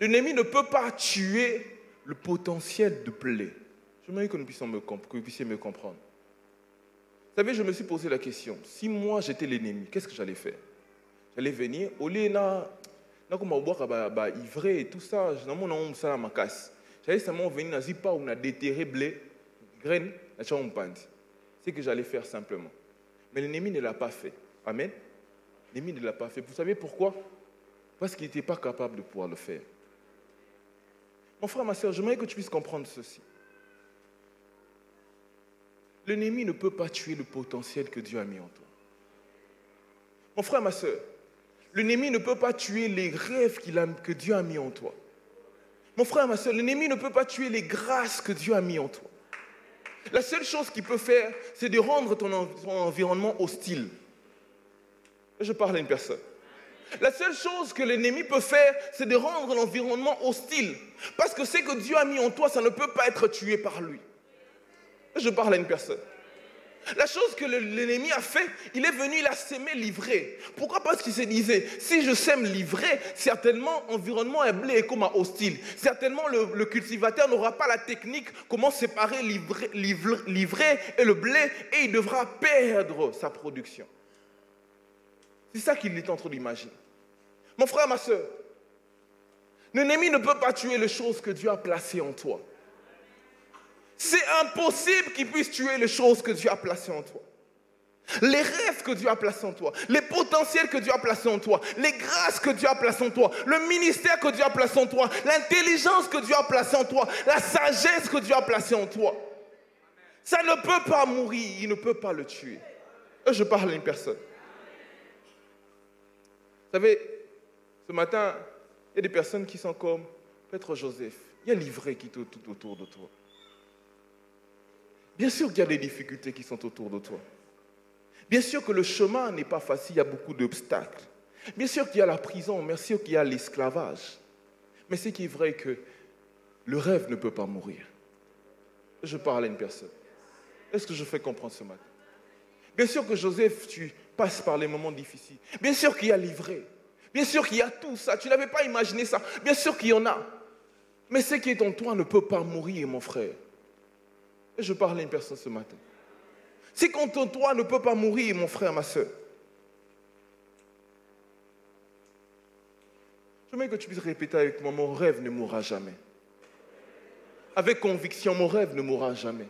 L'ennemi ne peut pas tuer le potentiel du blé. J'aimerais que vous puissiez me comprendre. Vous savez, je me suis posé la question. Si moi j'étais l'ennemi, qu'est-ce que j'allais faire? J'allais venir, au lieu de ivrer et tout ça, j'allais seulement venir dans on a déterré blé, graines, c'est ce que j'allais faire simplement. Mais l'ennemi ne l'a pas fait. Amen. L'ennemi ne l'a pas fait. Vous savez pourquoi? Parce qu'il n'était pas capable de pouvoir le faire. Mon frère, ma soeur, j'aimerais que tu puisses comprendre ceci. L'ennemi ne peut pas tuer le potentiel que Dieu a mis en toi. Mon frère, ma soeur, l'ennemi ne peut pas tuer les rêves que Dieu a mis en toi. Mon frère, ma soeur, l'ennemi ne peut pas tuer les grâces que Dieu a mis en toi. La seule chose qu'il peut faire, c'est de rendre ton environnement hostile. Je parle à une personne. La seule chose que l'ennemi peut faire, c'est de rendre l'environnement hostile. Parce que ce que Dieu a mis en toi, ça ne peut pas être tué par lui. Je parle à une personne. La chose que l'ennemi a fait, il est venu, il a sémé l'ivraie. Pourquoi? Parce qu'il se disait, si je sème l'ivraie, certainement l'environnement est blé et comme hostile. Certainement le cultivateur n'aura pas la technique comment séparer l'ivraie et le blé et il devra perdre sa production. C'est ça qu'il est en train d'imaginer. Mon frère, ma soeur, l'ennemi ne peut pas tuer les choses que Dieu a placées en toi. C'est impossible qu'il puisse tuer les choses que Dieu a placées en toi. Les rêves que Dieu a placés en toi, les potentiels que Dieu a placés en toi, les grâces que Dieu a placées en toi, le ministère que Dieu a placé en toi, l'intelligence que Dieu a placée en toi, la sagesse que Dieu a placée en toi. Ça ne peut pas mourir, il ne peut pas le tuer. Je parle à une personne. Vous savez, ce matin, il y a des personnes qui sont comme Maître Joseph. Il y a l'ivraie qui est tout autour de toi. Bien sûr qu'il y a des difficultés qui sont autour de toi. Bien sûr que le chemin n'est pas facile, il y a beaucoup d'obstacles. Bien sûr qu'il y a la prison, bien sûr qu'il y a l'esclavage. Mais ce qui est vrai que le rêve ne peut pas mourir. Je parle à une personne. Est-ce que je fais comprendre ce matin? Bien sûr que Joseph, tu passes par les moments difficiles. Bien sûr qu'il y a l'ivraie. Bien sûr qu'il y a tout ça. Tu n'avais pas imaginé ça. Bien sûr qu'il y en a. Mais ce qui est en toi ne peut pas mourir, mon frère. Et je parle à une personne ce matin. Ce qui est en toi ne peut pas mourir, mon frère, ma soeur. Je veux que tu puisses répéter avec moi, mon rêve ne mourra jamais. Avec conviction, mon rêve ne mourra jamais.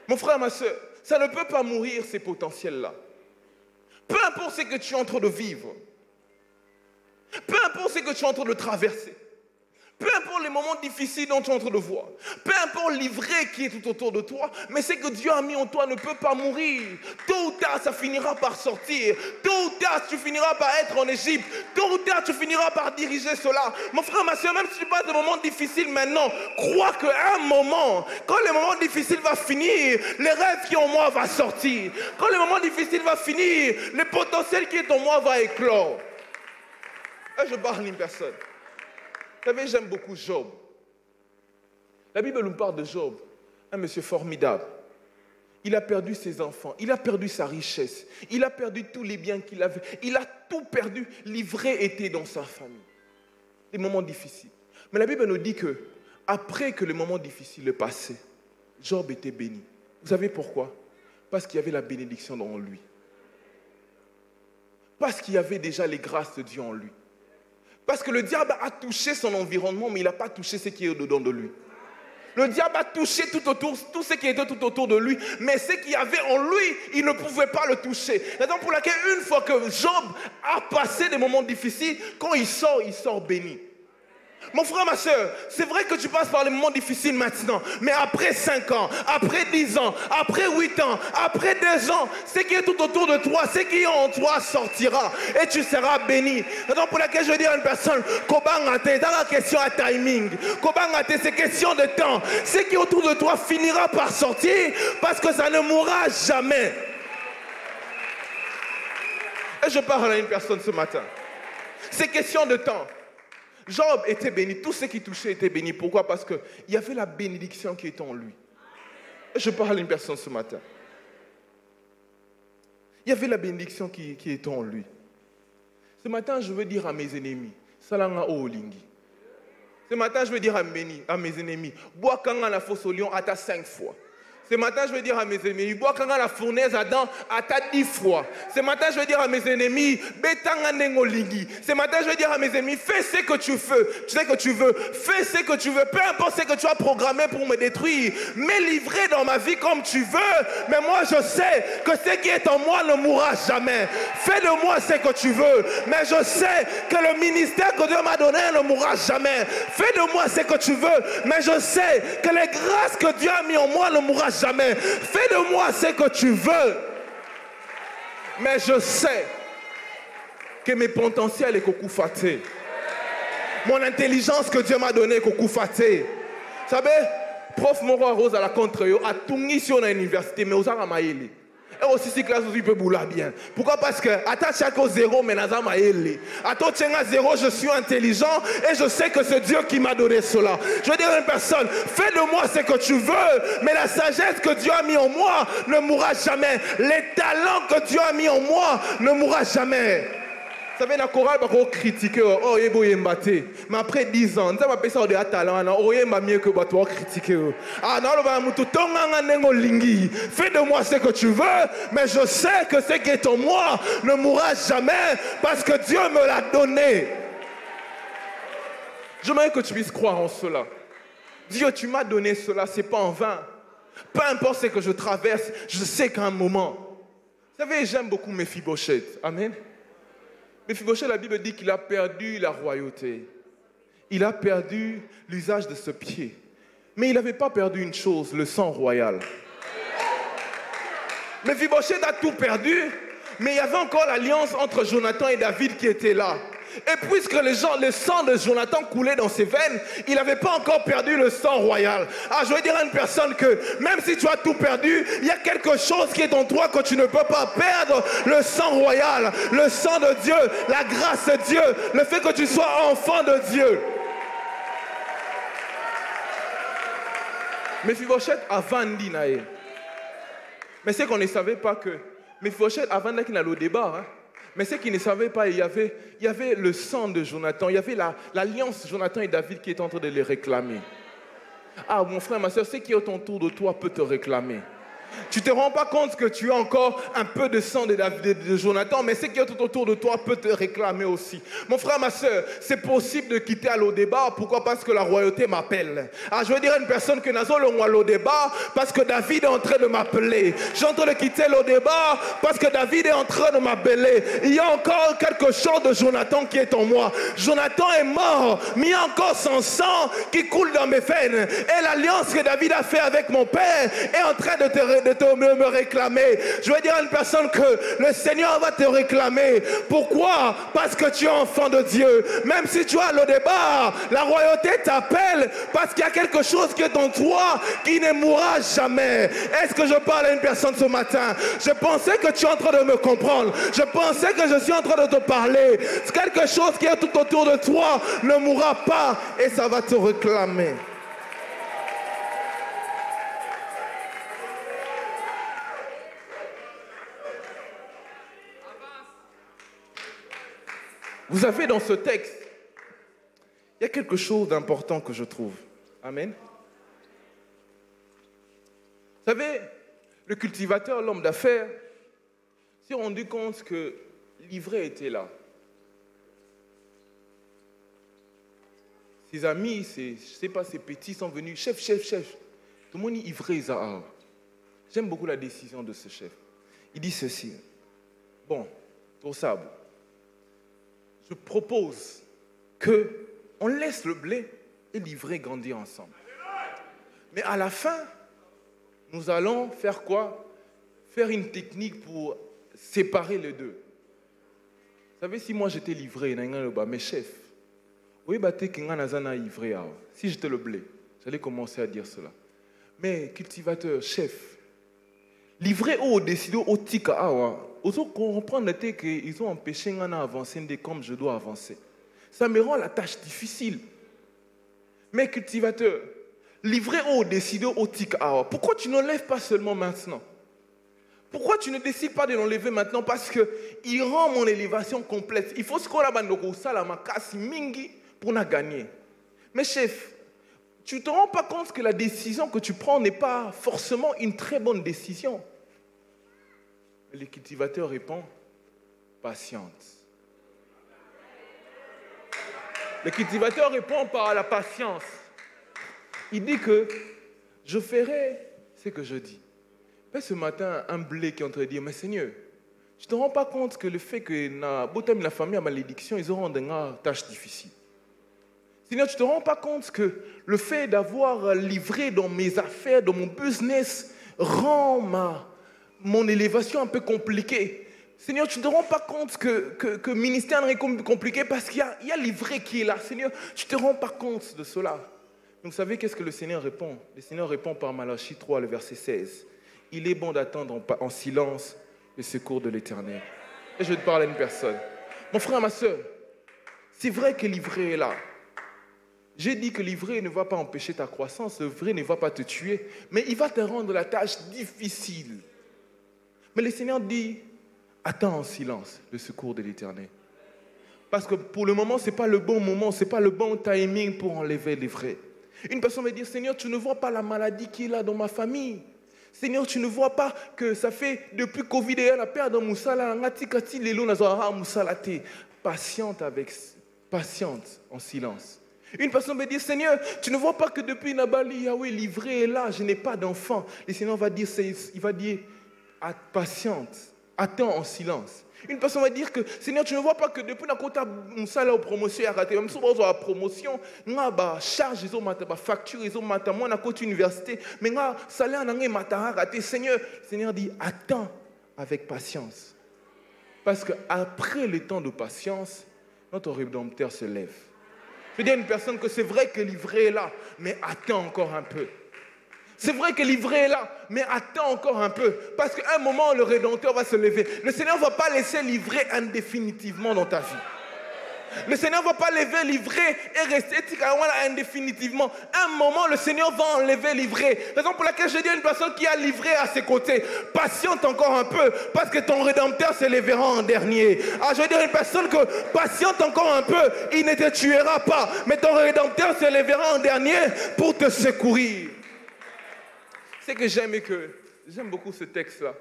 Mon frère, ma soeur, ça ne peut pas mourir, ces potentiels-là. Peu importe ce que tu es en train de vivre, peu importe ce que tu es en train de traverser, peu importe les moments difficiles dont tu es en train de voir, peu importe l'ivraie qui est tout autour de toi, mais ce que Dieu a mis en toi ne peut pas mourir. Tôt ou tard, ça finira par sortir. Tôt ou tard, tu finiras par être en Égypte. Tôt ou tard, tu finiras par diriger cela. Mon frère, ma soeur, même si tu passes des moments difficiles maintenant, crois qu'à un moment, quand les moments difficiles vont finir, les rêves qui sont en moi vont sortir. Quand les moments difficiles vont finir, le potentiel qui est en moi va éclore. Et je parle à une personne. Vous savez, j'aime beaucoup Job. La Bible nous parle de Job, un monsieur formidable. Il a perdu ses enfants, il a perdu sa richesse, il a perdu tous les biens qu'il avait, il a tout perdu. L'ivraie était dans sa famille. Des moments difficiles. Mais la Bible nous dit que, après que le moment difficile est passé, Job était béni. Vous savez pourquoi? Parce qu'il y avait la bénédiction en lui. Parce qu'il y avait déjà les grâces de Dieu en lui. Parce que le diable a touché son environnement, mais il n'a pas touché ce qui est au-dedans de lui. Le diable a touché tout ce qui était tout autour de lui, mais ce qu'il y avait en lui, il ne pouvait pas le toucher. C'est donc pour laquelle, une fois que Job a passé des moments difficiles, quand il sort béni. Mon frère, ma soeur, c'est vrai que tu passes par les moments difficiles maintenant, mais après 5 ans, après 10 ans, après 8 ans, après 2 ans, ce qui est tout autour de toi, ce qui est en toi sortira et tu seras béni. C'est donc pour laquelle je veux dire à une personne, Kobangate, dans la question à timing, Kobangate, c'est question de temps. Ce qui est autour de toi finira par sortir parce que ça ne mourra jamais. Et je parle à une personne ce matin. C'est question de temps. Job était béni, tout ce qui touchait était béni. Pourquoi? Parce qu'il y avait la bénédiction qui était en lui. Je parle à une personne ce matin. Il y avait la bénédiction qui était en lui. Ce matin, je veux dire à mes ennemis, Salanga Olingi. Ce matin, je veux dire à mes ennemis, bois kanga la fosse au lion à ta 5 fois. Ce matin, je veux dire à mes ennemis, bois kanga la fournaise à dents à ta 10 fois. Ce matin, je veux dire à mes ennemis, betanga nengolingi. Ce matin, je veux dire à mes ennemis, fais ce que tu veux. Tu sais que tu veux, fais ce que tu veux. Peu importe ce que tu as programmé pour me détruire. Mets livré dans ma vie comme tu veux. Mais moi, je sais que ce qui est en moi ne mourra jamais. Fais de moi ce que tu veux. Mais je sais que le ministère que Dieu m'a donné ne mourra jamais. Fais de moi ce que tu veux. Mais je sais que les grâces que Dieu a mis en moi ne mourra jamais. Fais de moi ce que tu veux. Mais je sais que mes potentiels est kokufaté. Mon intelligence que Dieu m'a donnée est kokufaté. Vous savez, prof Moro Rose à la contre yo a tungi sur l'université mais aux aramaïli. Et aussi si classe aussi peut bouler bien. Pourquoi? Parce que à chaque 0 mais naza maïli. À toi tchenga 0 je suis intelligent et je sais que c'est Dieu qui m'a donné cela. Je veux dire à une personne, fais de moi ce que tu veux, mais la sagesse que Dieu a mis en moi ne mourra jamais. Les talents que Dieu a mis en moi ne mourra jamais. savez, dans la chorale, on va critiquer. Oh, il est embêté. Mais après 10 ans, ça va passer au talent. Oh, il est mieux que tu vas critiquer. Ah, non, le va moutou, fais de moi ce que tu veux, mais je sais que ce qui est en moi ne mourra jamais parce que Dieu me l'a donné. J'aimerais que tu puisses croire en cela. Dieu, tu m'as donné cela, ce n'est pas en vain. Peu importe ce que je traverse, je sais qu'à un moment. Vous savez, j'aime beaucoup Mephibosheth. Amen. Mephibosheth, la Bible dit qu'il a perdu la royauté. Il a perdu l'usage de ce pied. Mais il n'avait pas perdu une chose, le sang royal. Mephibosheth a tout perdu, mais il y avait encore l'alliance entre Jonathan et David qui était là. Et puisque le sang de Jonathan coulait dans ses veines, il n'avait pas encore perdu le sang royal. Ah, je veux dire à une personne que même si tu as tout perdu, il y a quelque chose qui est en toi que tu ne peux pas perdre. Le sang royal, le sang de Dieu, la grâce de Dieu, le fait que tu sois enfant de Dieu. Mephibosheth a vendu naïe. Mais c'est qu'on ne savait pas que Mephibosheth a vendu qu'il a le débat. Hein? Mais c'est qu'ils ne savaient pas, il y avait le sang de Jonathan, il y avait l'alliance Jonathan et David qui est en train de les réclamer. Ah, mon frère, ma soeur, ce qui est autour de toi peut te réclamer. Tu ne te rends pas compte que tu as encore un peu de sang de Jonathan, mais ce qui est autour de toi peut te réclamer aussi. Mon frère, ma soeur, c'est possible de quitter à l'Odébar. Pourquoi? Parce que la royauté m'appelle. Ah, je veux dire à une personne que Nazo le à l'Odébar parce que David est en train de m'appeler. Je suis en train de quitter l'Odébar parce que David est en train de m'appeler. Il y a encore quelque chose de Jonathan qui est en moi. Jonathan est mort, mais il y a encore son sang qui coule dans mes veines. Et l'alliance que David a fait avec mon père est en train de me réclamer. Je veux dire à une personne que le Seigneur va te réclamer. Pourquoi? Parce que tu es enfant de Dieu. Même si tu as le débat, la royauté t'appelle parce qu'il y a quelque chose qui est en toi qui ne mourra jamais. Est-ce que je parle à une personne ce matin? Je pensais que tu es en train de me comprendre. Je pensais que je suis en train de te parler. C'est quelque chose qui est tout autour de toi ne mourra pas et ça va te réclamer. Vous avez dans ce texte, il y a quelque chose d'important que je trouve. Amen. Vous savez, le cultivateur, l'homme d'affaires, s'est rendu compte que l'ivraie était là. Ses amis, je ne sais pas, ses petits sont venus. Chef. Tout le monde est ivré, Zahar. J'aime beaucoup la décision de ce chef. Il dit ceci. Bon, pour ça, je propose qu'on laisse le blé et l'ivraie grandir ensemble. Mais à la fin, nous allons faire quoi? Faire une technique pour séparer les deux. Vous savez, si moi j'étais livré, mes chefs, oui, si j'étais le blé, j'allais commencer à dire cela. Mais cultivateur, chef, livré au décidé au tika awa. Ils comprennent qu'ils ont empêché d'avancer comme je dois avancer. Ça me rend la tâche difficile. Mais cultivateur, livré au décidé au tika awa. Pourquoi tu n'enlèves pas seulement maintenant? Pourquoi tu ne décides pas de l'enlever maintenant? Parce qu'il rend mon élévation complète. Il faut ce qu'on a mingi pour gagner. Mais chef, tu ne te rends pas compte que la décision que tu prends n'est pas forcément une très bonne décision. Le cultivateur répond, patiente. Le cultivateur répond par la patience. Il dit que je ferai ce que je dis. Mais ce matin, un blé qui est en train de dire, mais Seigneur, tu ne te rends pas compte que le fait que la famille a malédiction, ils auront une tâche difficile. Seigneur, tu ne te rends pas compte que le fait d'avoir livré dans mes affaires, dans mon business, rend mon élévation un peu compliquée. Seigneur, tu ne te rends pas compte que le ministère est compliqué parce qu'il y a l'ivraie qui est là. Seigneur, tu ne te rends pas compte de cela. Donc, vous savez qu'est-ce que le Seigneur répond? Le Seigneur répond par Malachie 3, le verset 16. Il est bon d'attendre en silence le secours de l'Éternel. Et je te parle à une personne. Mon frère, ma soeur, c'est vrai que l'ivraie est là. J'ai dit que l'ivraie ne va pas empêcher ta croissance, l'ivraie ne va pas te tuer, mais il va te rendre la tâche difficile. Mais le Seigneur dit, attends en silence le secours de l'Éternel. Parce que pour le moment, ce n'est pas le bon moment, ce n'est pas le bon timing pour enlever l'ivraie. Une personne va dire, Seigneur, tu ne vois pas la maladie qu'il a dans ma famille. Seigneur, tu ne vois pas que ça fait depuis Covid et la perte dans Moussala, patiente en silence. Une personne va dire, Seigneur, tu ne vois pas que depuis Nabali, Yahweh, l'ivraie est là, je n'ai pas d'enfant. Le Seigneur va dire, patiente, attends en silence. Une personne va dire que, Seigneur, tu ne vois pas que depuis Nakota Moussala, promotion a raté. Même si on a la promotion, on a charge, facture, moi, on a côté université, mais on a salaire, on a raté. Seigneur dit, attends avec patience. Parce qu'après le temps de patience, notre Rédempteur se lève. Je dis à une personne que c'est vrai que l'ivraie est là, mais attends encore un peu. C'est vrai que l'ivraie est là, mais attends encore un peu. Parce qu'à un moment, le Rédempteur va se lever. Le Seigneur ne va pas laisser l'ivraie indéfinitivement dans ta vie. Le Seigneur ne va pas lever l'ivraie et rester indéfinitivement. À un moment, le Seigneur va enlever l'ivraie. Raison pour laquelle je dis à une personne qui a l'ivraie à ses côtés, patiente encore un peu, parce que ton Rédempteur se lèvera en dernier. Ah, je veux dire à une personne que patiente encore un peu, il ne te tuera pas, mais ton Rédempteur se lèvera en dernier pour te secourir. C'est que j'aime beaucoup ce texte-là.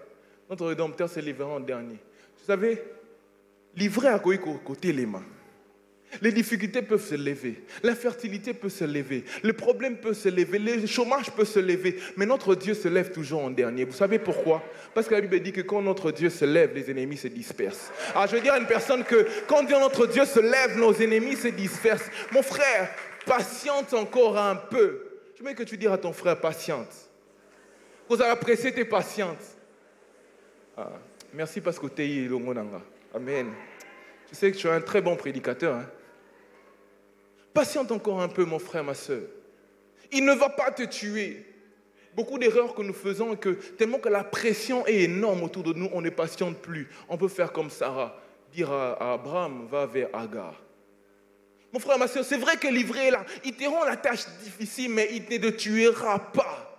Notre Rédempteur se lèvera en dernier. Vous savez, l'ivraie a côté les mains. Les difficultés peuvent se lever, l'infertilité peut se lever, le problème peut se lever, le chômage peut se lever, mais notre Dieu se lève toujours en dernier. Vous savez pourquoi? Parce que la Bible dit que quand notre Dieu se lève, les ennemis se dispersent. Alors je veux dire à une personne que quand notre Dieu se lève, nos ennemis se dispersent. Mon frère, patiente encore un peu. Je veux que tu dises à ton frère, patiente. Vous avez apprécié tes patientes. Merci parce que tu es là. Amen. Je sais que tu es un très bon prédicateur. Hein? Patiente encore un peu, mon frère, ma soeur. Il ne va pas te tuer. Beaucoup d'erreurs que nous faisons, tellement que la pression est énorme autour de nous, on ne patiente plus. On peut faire comme Sarah, dire à Abraham, va vers Agar. Mon frère, ma soeur, c'est vrai que l'ivraie est là. Il te rend la tâche difficile, mais il ne te tuera pas.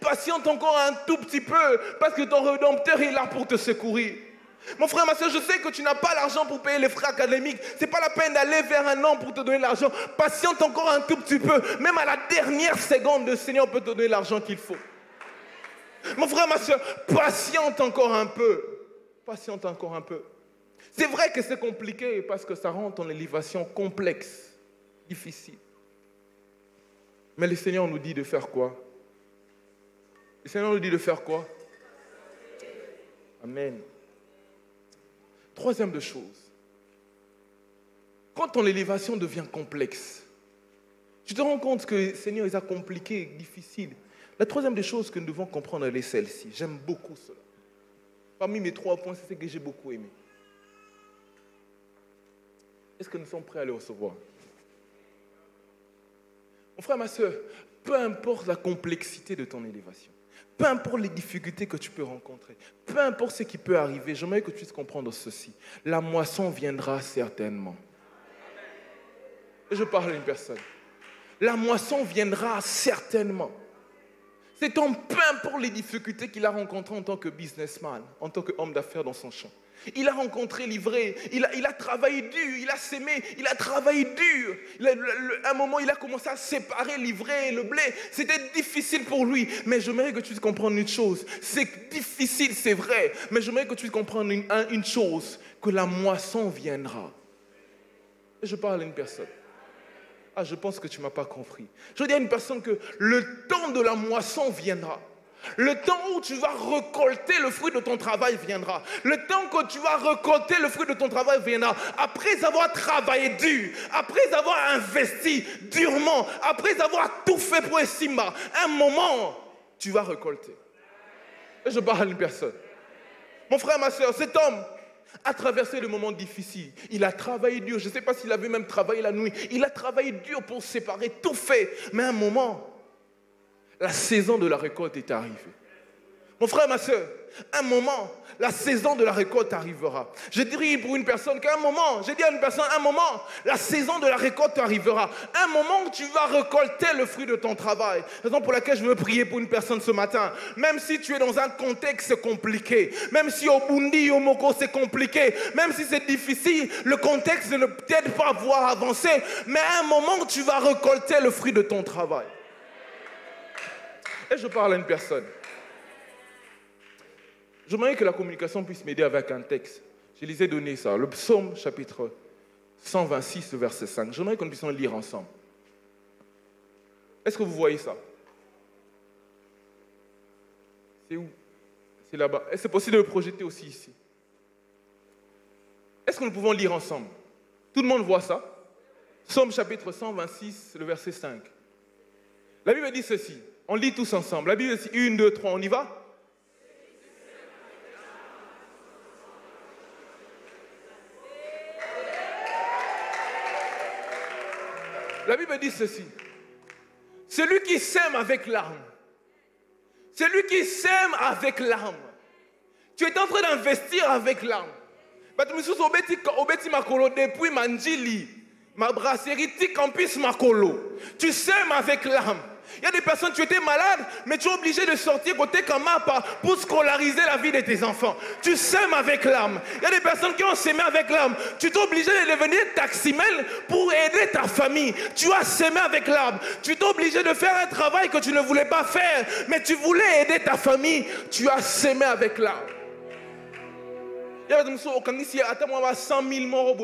Patiente encore un tout petit peu, parce que ton Rédempteur est là pour te secourir. Mon frère, ma soeur, je sais que tu n'as pas l'argent pour payer les frais académiques. Ce n'est pas la peine d'aller vers un homme pour te donner l'argent. Patiente encore un tout petit peu. Même à la dernière seconde, le Seigneur peut te donner l'argent qu'il faut. Mon frère, ma soeur, patiente encore un peu. Patiente encore un peu. C'est vrai que c'est compliqué parce que ça rend ton élévation complexe, difficile. Mais le Seigneur nous dit de faire quoi? Le Seigneur nous dit de faire quoi? Amen. Troisième de chose, quand ton élévation devient complexe, tu te rends compte que le Seigneur les a compliqués, difficiles. La troisième des choses que nous devons comprendre, elle est celle-ci. J'aime beaucoup cela. Parmi mes 3 points, c'est ce que j'ai beaucoup aimé. Est-ce que nous sommes prêts à le recevoir? Mon frère, ma soeur, peu importe la complexité de ton élévation, peu importe les difficultés que tu peux rencontrer, peu importe ce qui peut arriver, j'aimerais que tu puisses comprendre ceci. La moisson viendra certainement. Et je parle à une personne. La moisson viendra certainement. Cet homme, peu importe les difficultés qu'il a rencontrées en tant que businessman, en tant qu'homme d'affaires dans son champ, il a rencontré l'ivraie, il a travaillé dur, il a sémé, il a travaillé dur. À un moment, il a commencé à séparer l'ivraie et le blé. C'était difficile pour lui. Mais j'aimerais que tu puisses comprendre une chose. C'est difficile, c'est vrai. Mais j'aimerais que tu puisses comprendre une chose. Que la moisson viendra. Et je parle à une personne. Ah, je pense que tu ne m'as pas compris. Je dis à une personne que le temps de la moisson viendra. Le temps où tu vas récolter le fruit de ton travail viendra. Le temps que tu vas récolter le fruit de ton travail viendra. Après avoir travaillé dur, après avoir investi durement, après avoir tout fait pour Simba, un moment, tu vas récolter. Et je parle à une personne. Mon frère, ma soeur, cet homme a traversé des moments difficiles. Il a travaillé dur. Je ne sais pas s'il avait même travaillé la nuit. Il a travaillé dur pour séparer, tout fait. Mais à un moment, la saison de la récolte est arrivée. Mon frère, ma soeur, un moment, la saison de la récolte arrivera. Je dirais pour une personne qu'à un moment, j'ai dit à une personne, un moment, la saison de la récolte arrivera. Un moment où tu vas récolter le fruit de ton travail. Raison pour laquelle je veux prier pour une personne ce matin. Même si tu es dans un contexte compliqué, même si au Bundi, au Moko c'est compliqué, même si c'est difficile, le contexte ne t'aide pas à voir avancer, mais à un moment tu vas récolter le fruit de ton travail. Et je parle à une personne. J'aimerais que la communication puisse m'aider avec un texte. Je les ai donné ça, le psaume chapitre 126, verset 5. J'aimerais que nous puissions lire ensemble. Est-ce que vous voyez ça? C'est où? C'est là-bas. Est-ce que c'est possible de le projeter aussi ici? Est-ce que nous pouvons lire ensemble? Tout le monde voit ça? Psaume chapitre 126, le verset 5. La Bible dit ceci. On lit tous ensemble. La Bible dit 1, 2, 3, on y va? La Bible dit ceci. Celui qui sème avec larmes. Celui qui sème avec larmes. Tu es en train d'investir avec larmes. Depuis Manjili, ma brasserie, Campus Makolo. Tu sèmes avec larmes. Il y a des personnes, tu étais malade, mais tu es obligé de sortir côté Kamapa pour scolariser la vie de tes enfants. Tu sèmes avec l'âme. Il y a des personnes qui ont sémé avec l'âme. Tu es obligé de devenir taximel pour aider ta famille. Tu as sémé avec l'âme. Tu es obligé de faire un travail que tu ne voulais pas faire, mais tu voulais aider ta famille. Tu as sémé avec l'âme. Il y a des personnes qui ont 100 000 morts,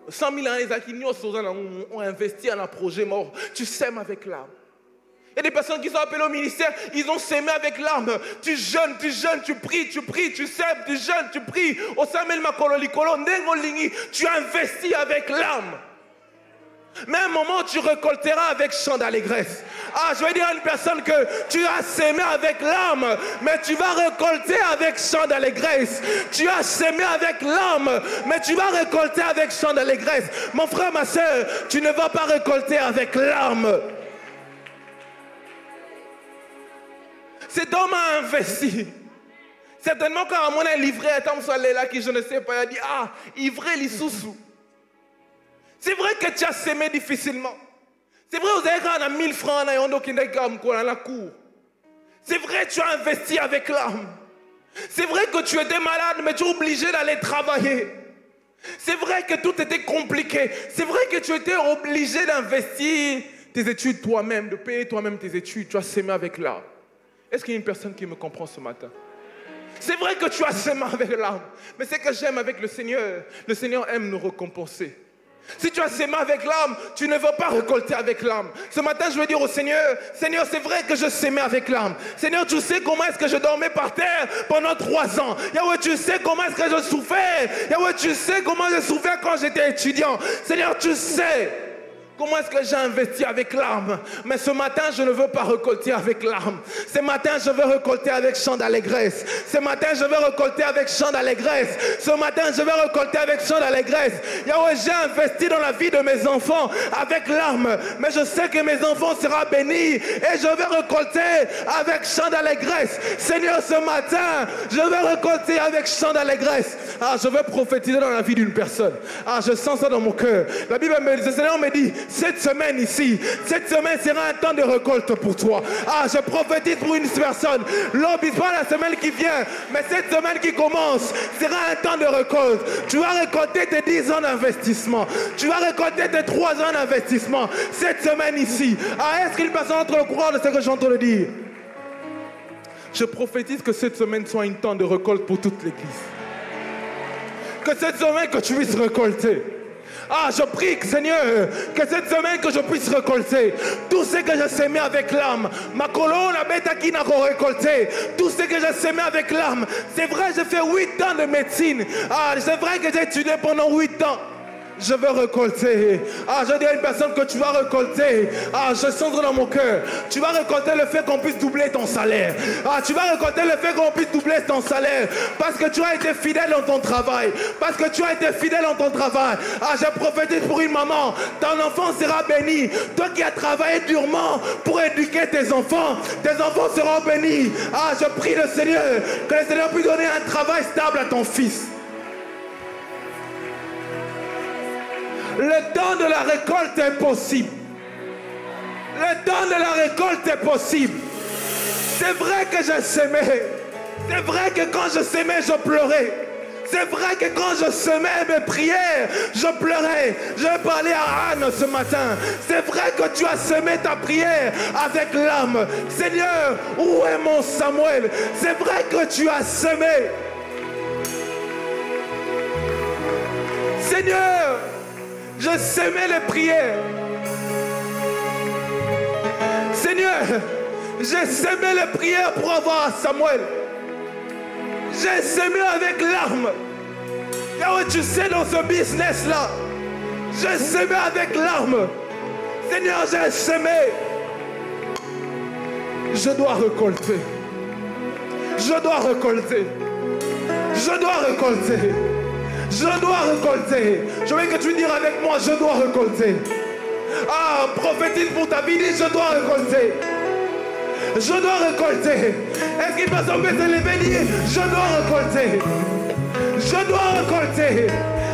100 000 ont investi dans un projet mort. Tu sèmes avec l'âme. Il y a des personnes qui sont appelées au ministère, ils ont sémé avec l'âme. Tu jeûnes, tu pries, tu sèmes, tu jeûnes, tu pries. Tu investis avec l'âme. Mais à un moment, tu récolteras avec chant d'allégresse. Ah, je vais dire à une personne que tu as sémé avec l'âme, mais tu vas récolter avec chant d'allégresse. Tu as sémé avec l'âme, mais tu vas récolter avec chant d'allégresse. Mon frère, ma soeur, tu ne vas pas récolter avec l'âme. Cet homme a investi. Certainement, quand on a livré un homme là qui je ne sais pas, il a dit, ah, ivré les sous-sous. C'est vrai que tu as sémé difficilement. C'est vrai, vous avez quand 1000 francs dans la cour. C'est vrai, tu as investi avec l'âme. C'est vrai que tu étais malade, mais tu es obligé d'aller travailler. C'est vrai que tout était compliqué. C'est vrai que tu étais obligé d'investir tes études toi-même, de payer toi-même tes études. Tu as sémé avec l'âme. Est-ce qu'il y a une personne qui me comprend ce matin? C'est vrai que tu as sémé avec l'âme. Mais c'est que j'aime avec le Seigneur aime nous récompenser. Si tu as sémé avec l'âme, tu ne vas pas récolter avec l'âme. Ce matin, je vais dire au Seigneur, Seigneur, c'est vrai que je sémais avec l'âme. Seigneur, tu sais comment est-ce que je dormais par terre pendant 3 ans. Yahweh, tu sais comment est-ce que je souffrais. Yahweh, tu sais comment je souffrais quand j'étais étudiant. Seigneur, tu sais comment est-ce que j'ai investi avec l'âme. Mais ce matin, je ne veux pas récolter avec l'âme. Ce matin, je veux récolter avec chant d'allégresse. Ce matin, je veux récolter avec chant d'allégresse. Ce matin, je veux récolter avec chant d'allégresse. Yahweh, j'ai investi dans la vie de mes enfants avec l'âme. Mais je sais que mes enfants seront bénis. Et je vais récolter avec chant d'allégresse. Seigneur, ce matin, je vais récolter avec chant d'allégresse. Ah, je vais prophétiser dans la vie d'une personne. Ah, je sens ça dans mon cœur. La Bible me dit, le Seigneur me dit, cette semaine ici, cette semaine sera un temps de récolte pour toi. Ah, je prophétise pour une personne. L'obis pas la semaine qui vient, mais cette semaine qui commence sera un temps de récolte. Tu vas récolter tes 10 ans d'investissement. Tu vas récolter tes 3 ans d'investissement. Cette semaine ici. Ah, est-ce qu'une personne entre le courant de ce que j'entends le dire? Je prophétise que cette semaine soit un temps de récolte pour toute l'église. Que cette semaine que tu puisses récolter. Ah, je prie, Seigneur, que cette semaine que je puisse récolter tout ce que j'ai sémé avec l'âme. Ma colonne, la bête qui n'a pas récolté. Tout ce que j'ai sémé avec l'âme. C'est vrai, j'ai fait 8 ans de médecine. Ah, c'est vrai que j'ai étudié pendant 8 ans. je veux récolter. Ah, je dis à une personne que tu vas récolter. Ah, je sens dans mon cœur. Tu vas récolter le fait qu'on puisse doubler ton salaire. Ah, tu vas récolter le fait qu'on puisse doubler ton salaire. Parce que tu as été fidèle dans ton travail. Parce que tu as été fidèle dans ton travail. Ah, je prophétise pour une maman. Ton enfant sera béni. Toi qui as travaillé durement pour éduquer tes enfants seront bénis. Ah, je prie le Seigneur que le Seigneur puisse donner un travail stable à ton fils. Le temps de la récolte est possible. Le temps de la récolte est possible. C'est vrai que j'ai semé. C'est vrai que quand je semais, je pleurais. C'est vrai que quand je semais mes prières, je pleurais. Je parlais à Anne ce matin. C'est vrai que tu as semé ta prière avec l'âme. Seigneur, où est mon Samuel? C'est vrai que tu as semé. Seigneur, je semais les prières. Seigneur, j'ai semé les prières pour avoir Samuel. J'ai semé avec l'arme. Yahweh, tu sais, dans ce business-là, j'ai semé avec l'arme. Seigneur, j'ai semé. Je dois récolter. Je dois récolter. Je dois récolter. Je dois récolter. Je veux que tu dises avec moi, je dois récolter. Ah, prophétise pour ta vie, dis, je dois récolter. Je dois récolter. Est-ce qu'il peut s'en se lever, dire, je dois récolter. Je dois récolter.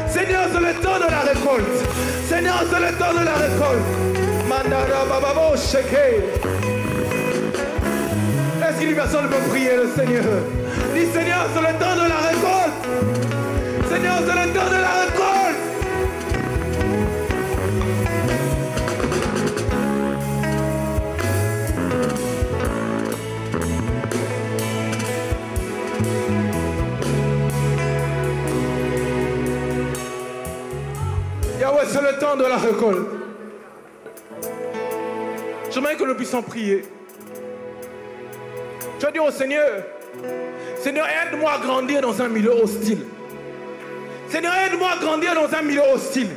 Seigneur, c'est le temps de la récolte. Seigneur, c'est le temps de la récolte. Mandara bababo sheke. Est-ce qu'une personne peut prier le Seigneur? Dis, Seigneur, c'est le temps de la récolte. Seigneur, c'est le temps de la récolte. Yahweh, c'est le temps de la récolte. J'aimerais que nous puissions prier. Tu as dit au Seigneur, Seigneur, aide-moi à grandir dans un milieu hostile. Seigneur, aide-moi à grandir dans un milieu hostile.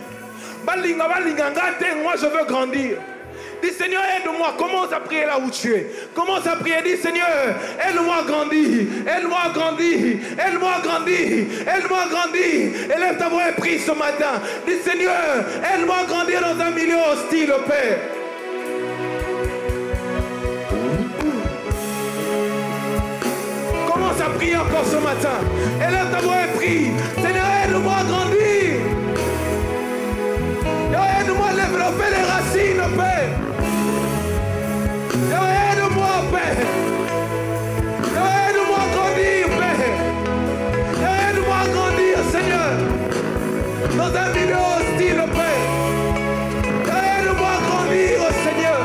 Moi, je veux grandir. Dis, Seigneur, aide-moi. Commence à prier là où tu es. Commence à prier. Dis, Seigneur, aide-moi à grandir. Aide-moi à grandir. Aide-moi à grandir. Aide-moi à grandir. Élève ta voix et prie ce matin. Dis, Seigneur, aide-moi à grandir dans un milieu hostile, Père. Commence à prier encore ce matin. Élève ta voix et prie. Seigneur, aide-moi à grandir. Aide-moi à développer les racines, Père. Aide-moi, Père. Aide-moi à grandir, Père. Aide-moi à grandir, Seigneur. Dans un milieu hostile, Père. Aide-moi à grandir, Seigneur.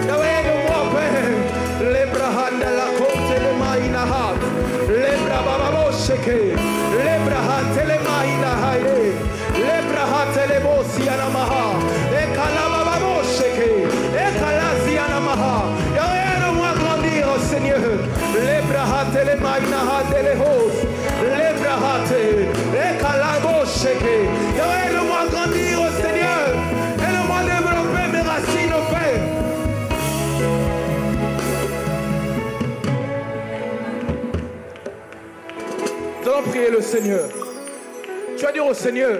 Aide-moi, Père. Les bras de la côte, les maïnahat. Les bras bababosheke. Les bras de les maïnahaïe. Les bras de les bosianamaha. Et kalabababosheke. Et kalasianamaha. Aide-moi à grandir, Seigneur. Les bras de les maïnahat de les hos. Les bras de les kalabosheke. Aide-moi à grandir, Seigneur. Aide-moi à développer mes racines, Père. Nous allons prier le Seigneur. Tu vas dire au Seigneur,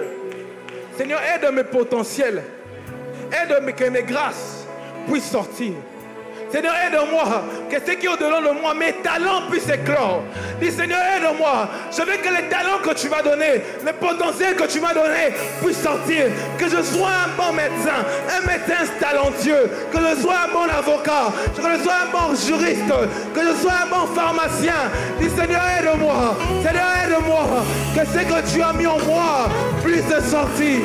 Seigneur, aide mes potentiels. Aide que mes grâces puissent sortir. Seigneur, aide-moi, que ce qui est au-delà de moi, mes talents puissent éclore. Dis, Seigneur, aide-moi. Je veux que les talents que tu m'as donnés, les potentiels que tu m'as donnés puissent sortir. Que je sois un bon médecin, un médecin talentueux. Que je sois un bon avocat, que je sois un bon juriste, que je sois un bon pharmacien. Dis, Seigneur, aide-moi. Seigneur, aide-moi. Que ce que tu as mis en moi puisse sortir.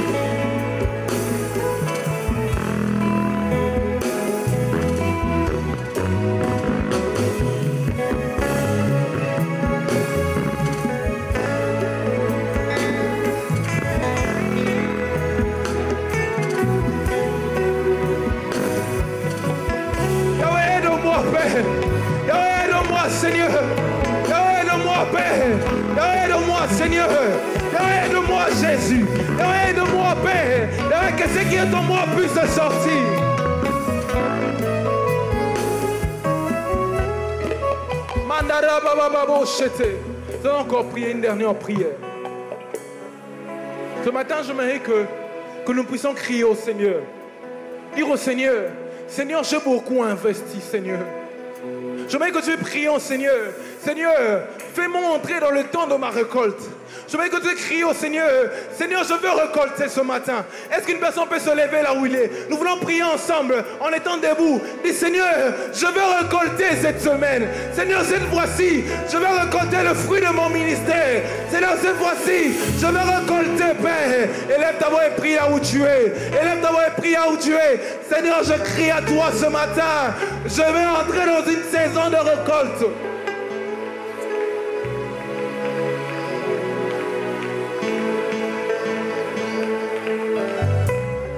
Seigneur, aide-moi, Père, aide-moi, Seigneur, aide-moi, Jésus, Aide-moi, Père, que ce qui est en moi puisse sortir. Je vais encore prier une dernière prière. Ce matin, j'aimerais que nous puissions crier au Seigneur. Dire au Seigneur, Seigneur, j'ai beaucoup investi, Seigneur. J'aimerais que tu pries au Seigneur. Seigneur, fais-moi entrer dans le temps de ma récolte. J'aimerais que tu cries au Seigneur. Seigneur, je veux récolter ce matin. Est-ce qu'une personne peut se lever là où il est? Nous voulons prier ensemble en étant debout. Dis Seigneur, je veux récolter cette semaine. Seigneur, cette fois-ci, je veux récolter le fruit de mon ministère. Seigneur, cette fois-ci, je veux récolter, Père. Élève ta voix et prie là où tu es. Élève ta voix et prie là où tu es. Seigneur, je crie à toi ce matin. Je veux entrer dans une saison de récolte.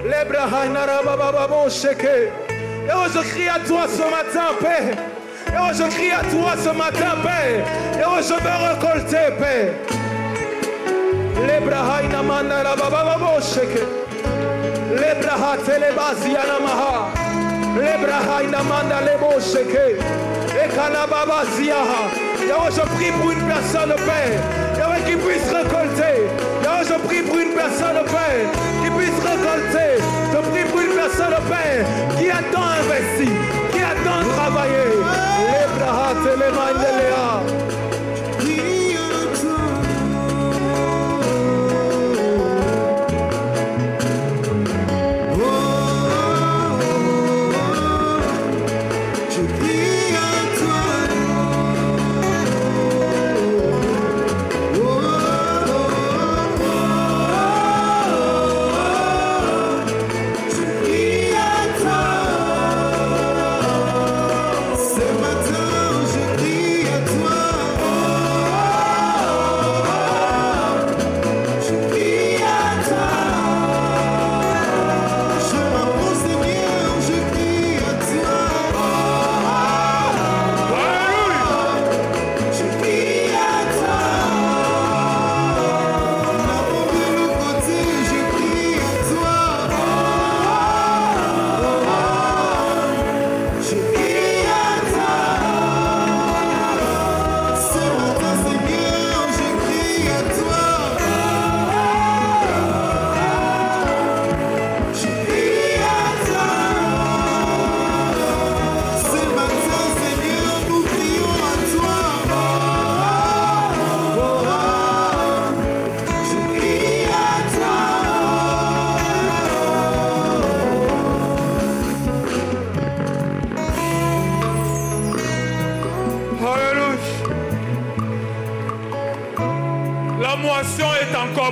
Et oh, je crie à toi ce matin, Père. Et oh, je crie à toi ce matin, Père. Et oh, je veux récolter, Père. Et oh, je prie pour une personne, Père. Et oh, qui puisse récolter. Et oh, je prie pour une personne, Père, qui puisse récolter. Je prie pour une personne, Père, qui a tant investi, qui a tant travaillé. Les bras, les mains de Léa.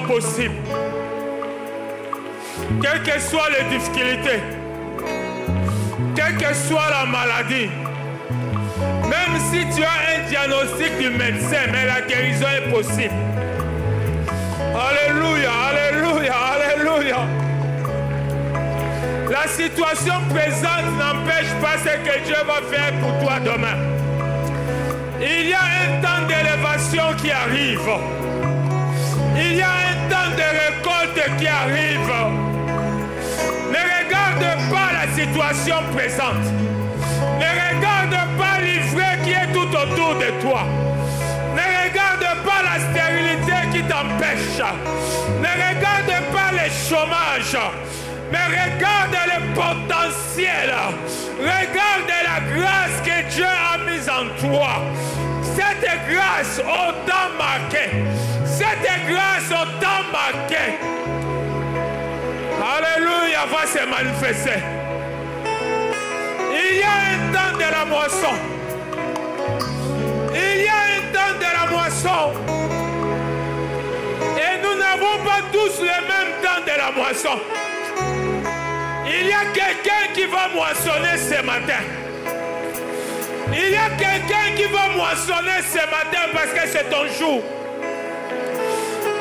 Possible. Quelles que soient les difficultés, quelle que soit la maladie, même si tu as un diagnostic du médecin, mais la guérison est possible. Alléluia, alléluia, alléluia. La situation présente n'empêche pas ce que Dieu va faire pour toi demain. Il y a un temps d'élévation qui arrive. Il y a un temps de récolte qui arrive. Ne regarde pas la situation présente. Ne regarde pas l'ivraie qui est tout autour de toi. Ne regarde pas la stérilité qui t'empêche. Ne regarde pas le chômage. Mais regarde le potentiel. Regarde la grâce que Dieu a mise en toi. Cette grâce autant marquée. Cette grâce autant marquée. Alléluia, va se manifester. Il y a un temps de la moisson. Il y a un temps de la moisson. Et nous n'avons pas tous le même temps de la moisson. Il y a quelqu'un qui va moissonner ce matin. Il y a quelqu'un qui va moissonner ce matin parce que c'est ton jour.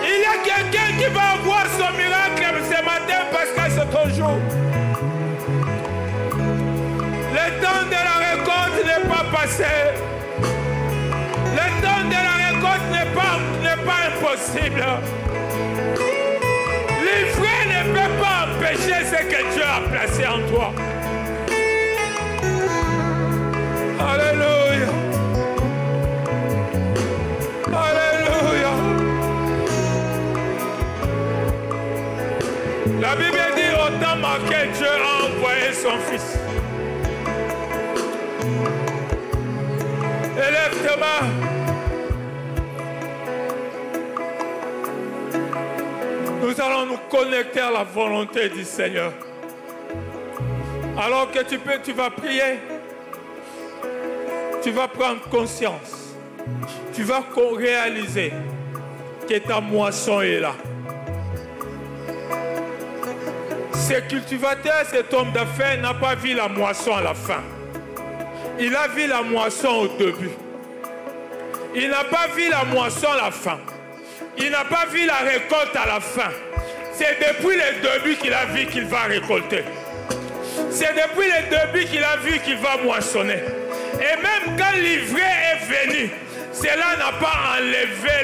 Il y a quelqu'un qui va avoir son miracle ce matin parce que c'est ton jour. Le temps de la récolte n'est pas passé. Le temps de la récolte n'est pas impossible. empêcher ce que Dieu a placé en toi. Alléluia. Alléluia. La Bible dit autant marqué Dieu a envoyé son Fils. Élève tes mains. Nous allons nous connecter à la volonté du Seigneur. Alors que tu vas prier, tu vas prendre conscience. Tu vas réaliser que ta moisson est là. Ce cultivateur, cet homme d'affaires n'a pas vu la moisson à la fin. Il a vu la moisson au début. Il n'a pas vu la moisson à la fin. Il n'a pas vu la récolte à la fin. C'est depuis le début qu'il a vu qu'il va récolter. C'est depuis le début qu'il a vu qu'il va moissonner. Et même quand l'ivraie est venu, cela n'a pas enlevé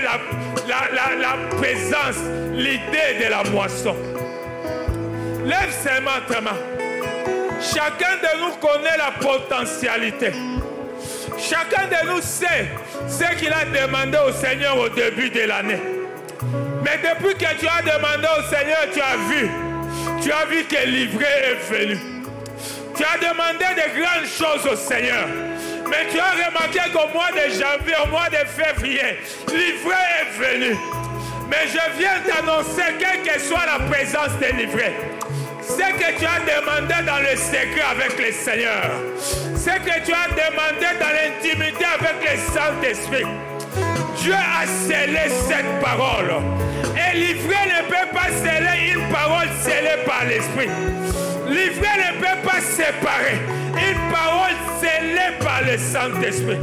la présence, l'idée de la moisson. Lève seulement ta main. Chacun de nous connaît la potentialité. Chacun de nous sait ce qu'il a demandé au Seigneur au début de l'année. Mais depuis que tu as demandé au Seigneur, tu as vu que l'ivraie est venu. Tu as demandé de grandes choses au Seigneur. Mais tu as remarqué qu'au mois de janvier, au mois de février, l'ivraie est venu. Mais je viens t'annoncer, quelle que soit la présence de l'ivraie, ce que tu as demandé dans le secret avec le Seigneur, ce que tu as demandé dans l'intimité avec le Saint-Esprit, Dieu a scellé cette parole. Et l'ivraie ne peut pas sceller une parole scellée par l'Esprit. L'ivraie ne peut pas séparer une parole scellée par le Saint-Esprit.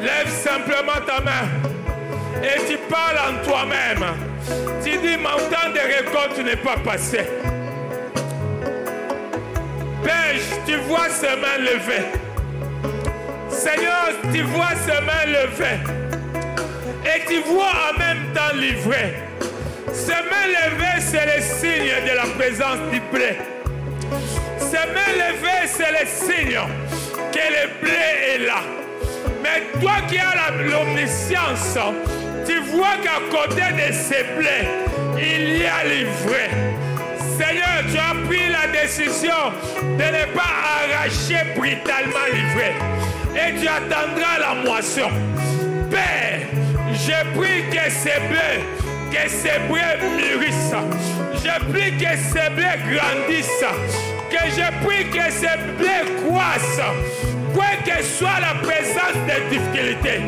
Lève simplement ta main et tu parles en toi-même. Tu dis, mon temps de récolte n'est pas passé. Père, tu vois ces mains levées. Seigneur, tu vois ces mains levées. Et tu vois en même temps l'ivraie. Ces mains levées, c'est le signe de la présence du blé. Ces mains levées, c'est le signe que le blé est là. Mais toi qui as l'omniscience, tu vois qu'à côté de ces blés, il y a l'ivraie. Seigneur, tu as pris la décision de ne pas arracher brutalement l'ivraie. Et tu attendras la moisson. Père, je prie que ces blés mûrissent. Je prie que ces blés grandissent. Que je prie que ces blés croissent. Quelle que soit la présence des difficultés,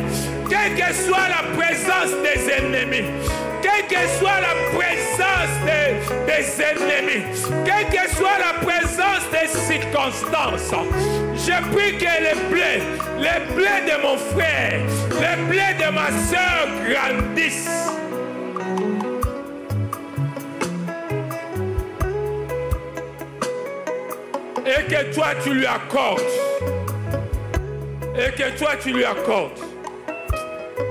quelle que soit la présence des ennemis, quelle que soit la présence des ennemis, quelle que soit la présence des circonstances, je prie que les blés de mon frère, les blés de ma soeur grandissent. Et que toi tu lui accordes. Et que toi tu lui accordes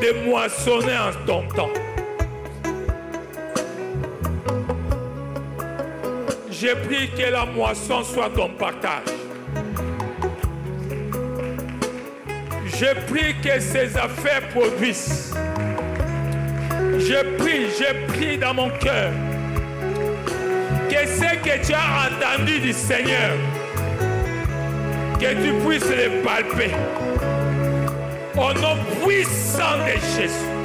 de moissonner en ton temps. Je prie que la moisson soit ton partage. Je prie que ces affaires produisent. Je prie dans mon cœur que ce que tu as entendu du Seigneur, que tu puisses le palper. Au nom puissant de Jésus.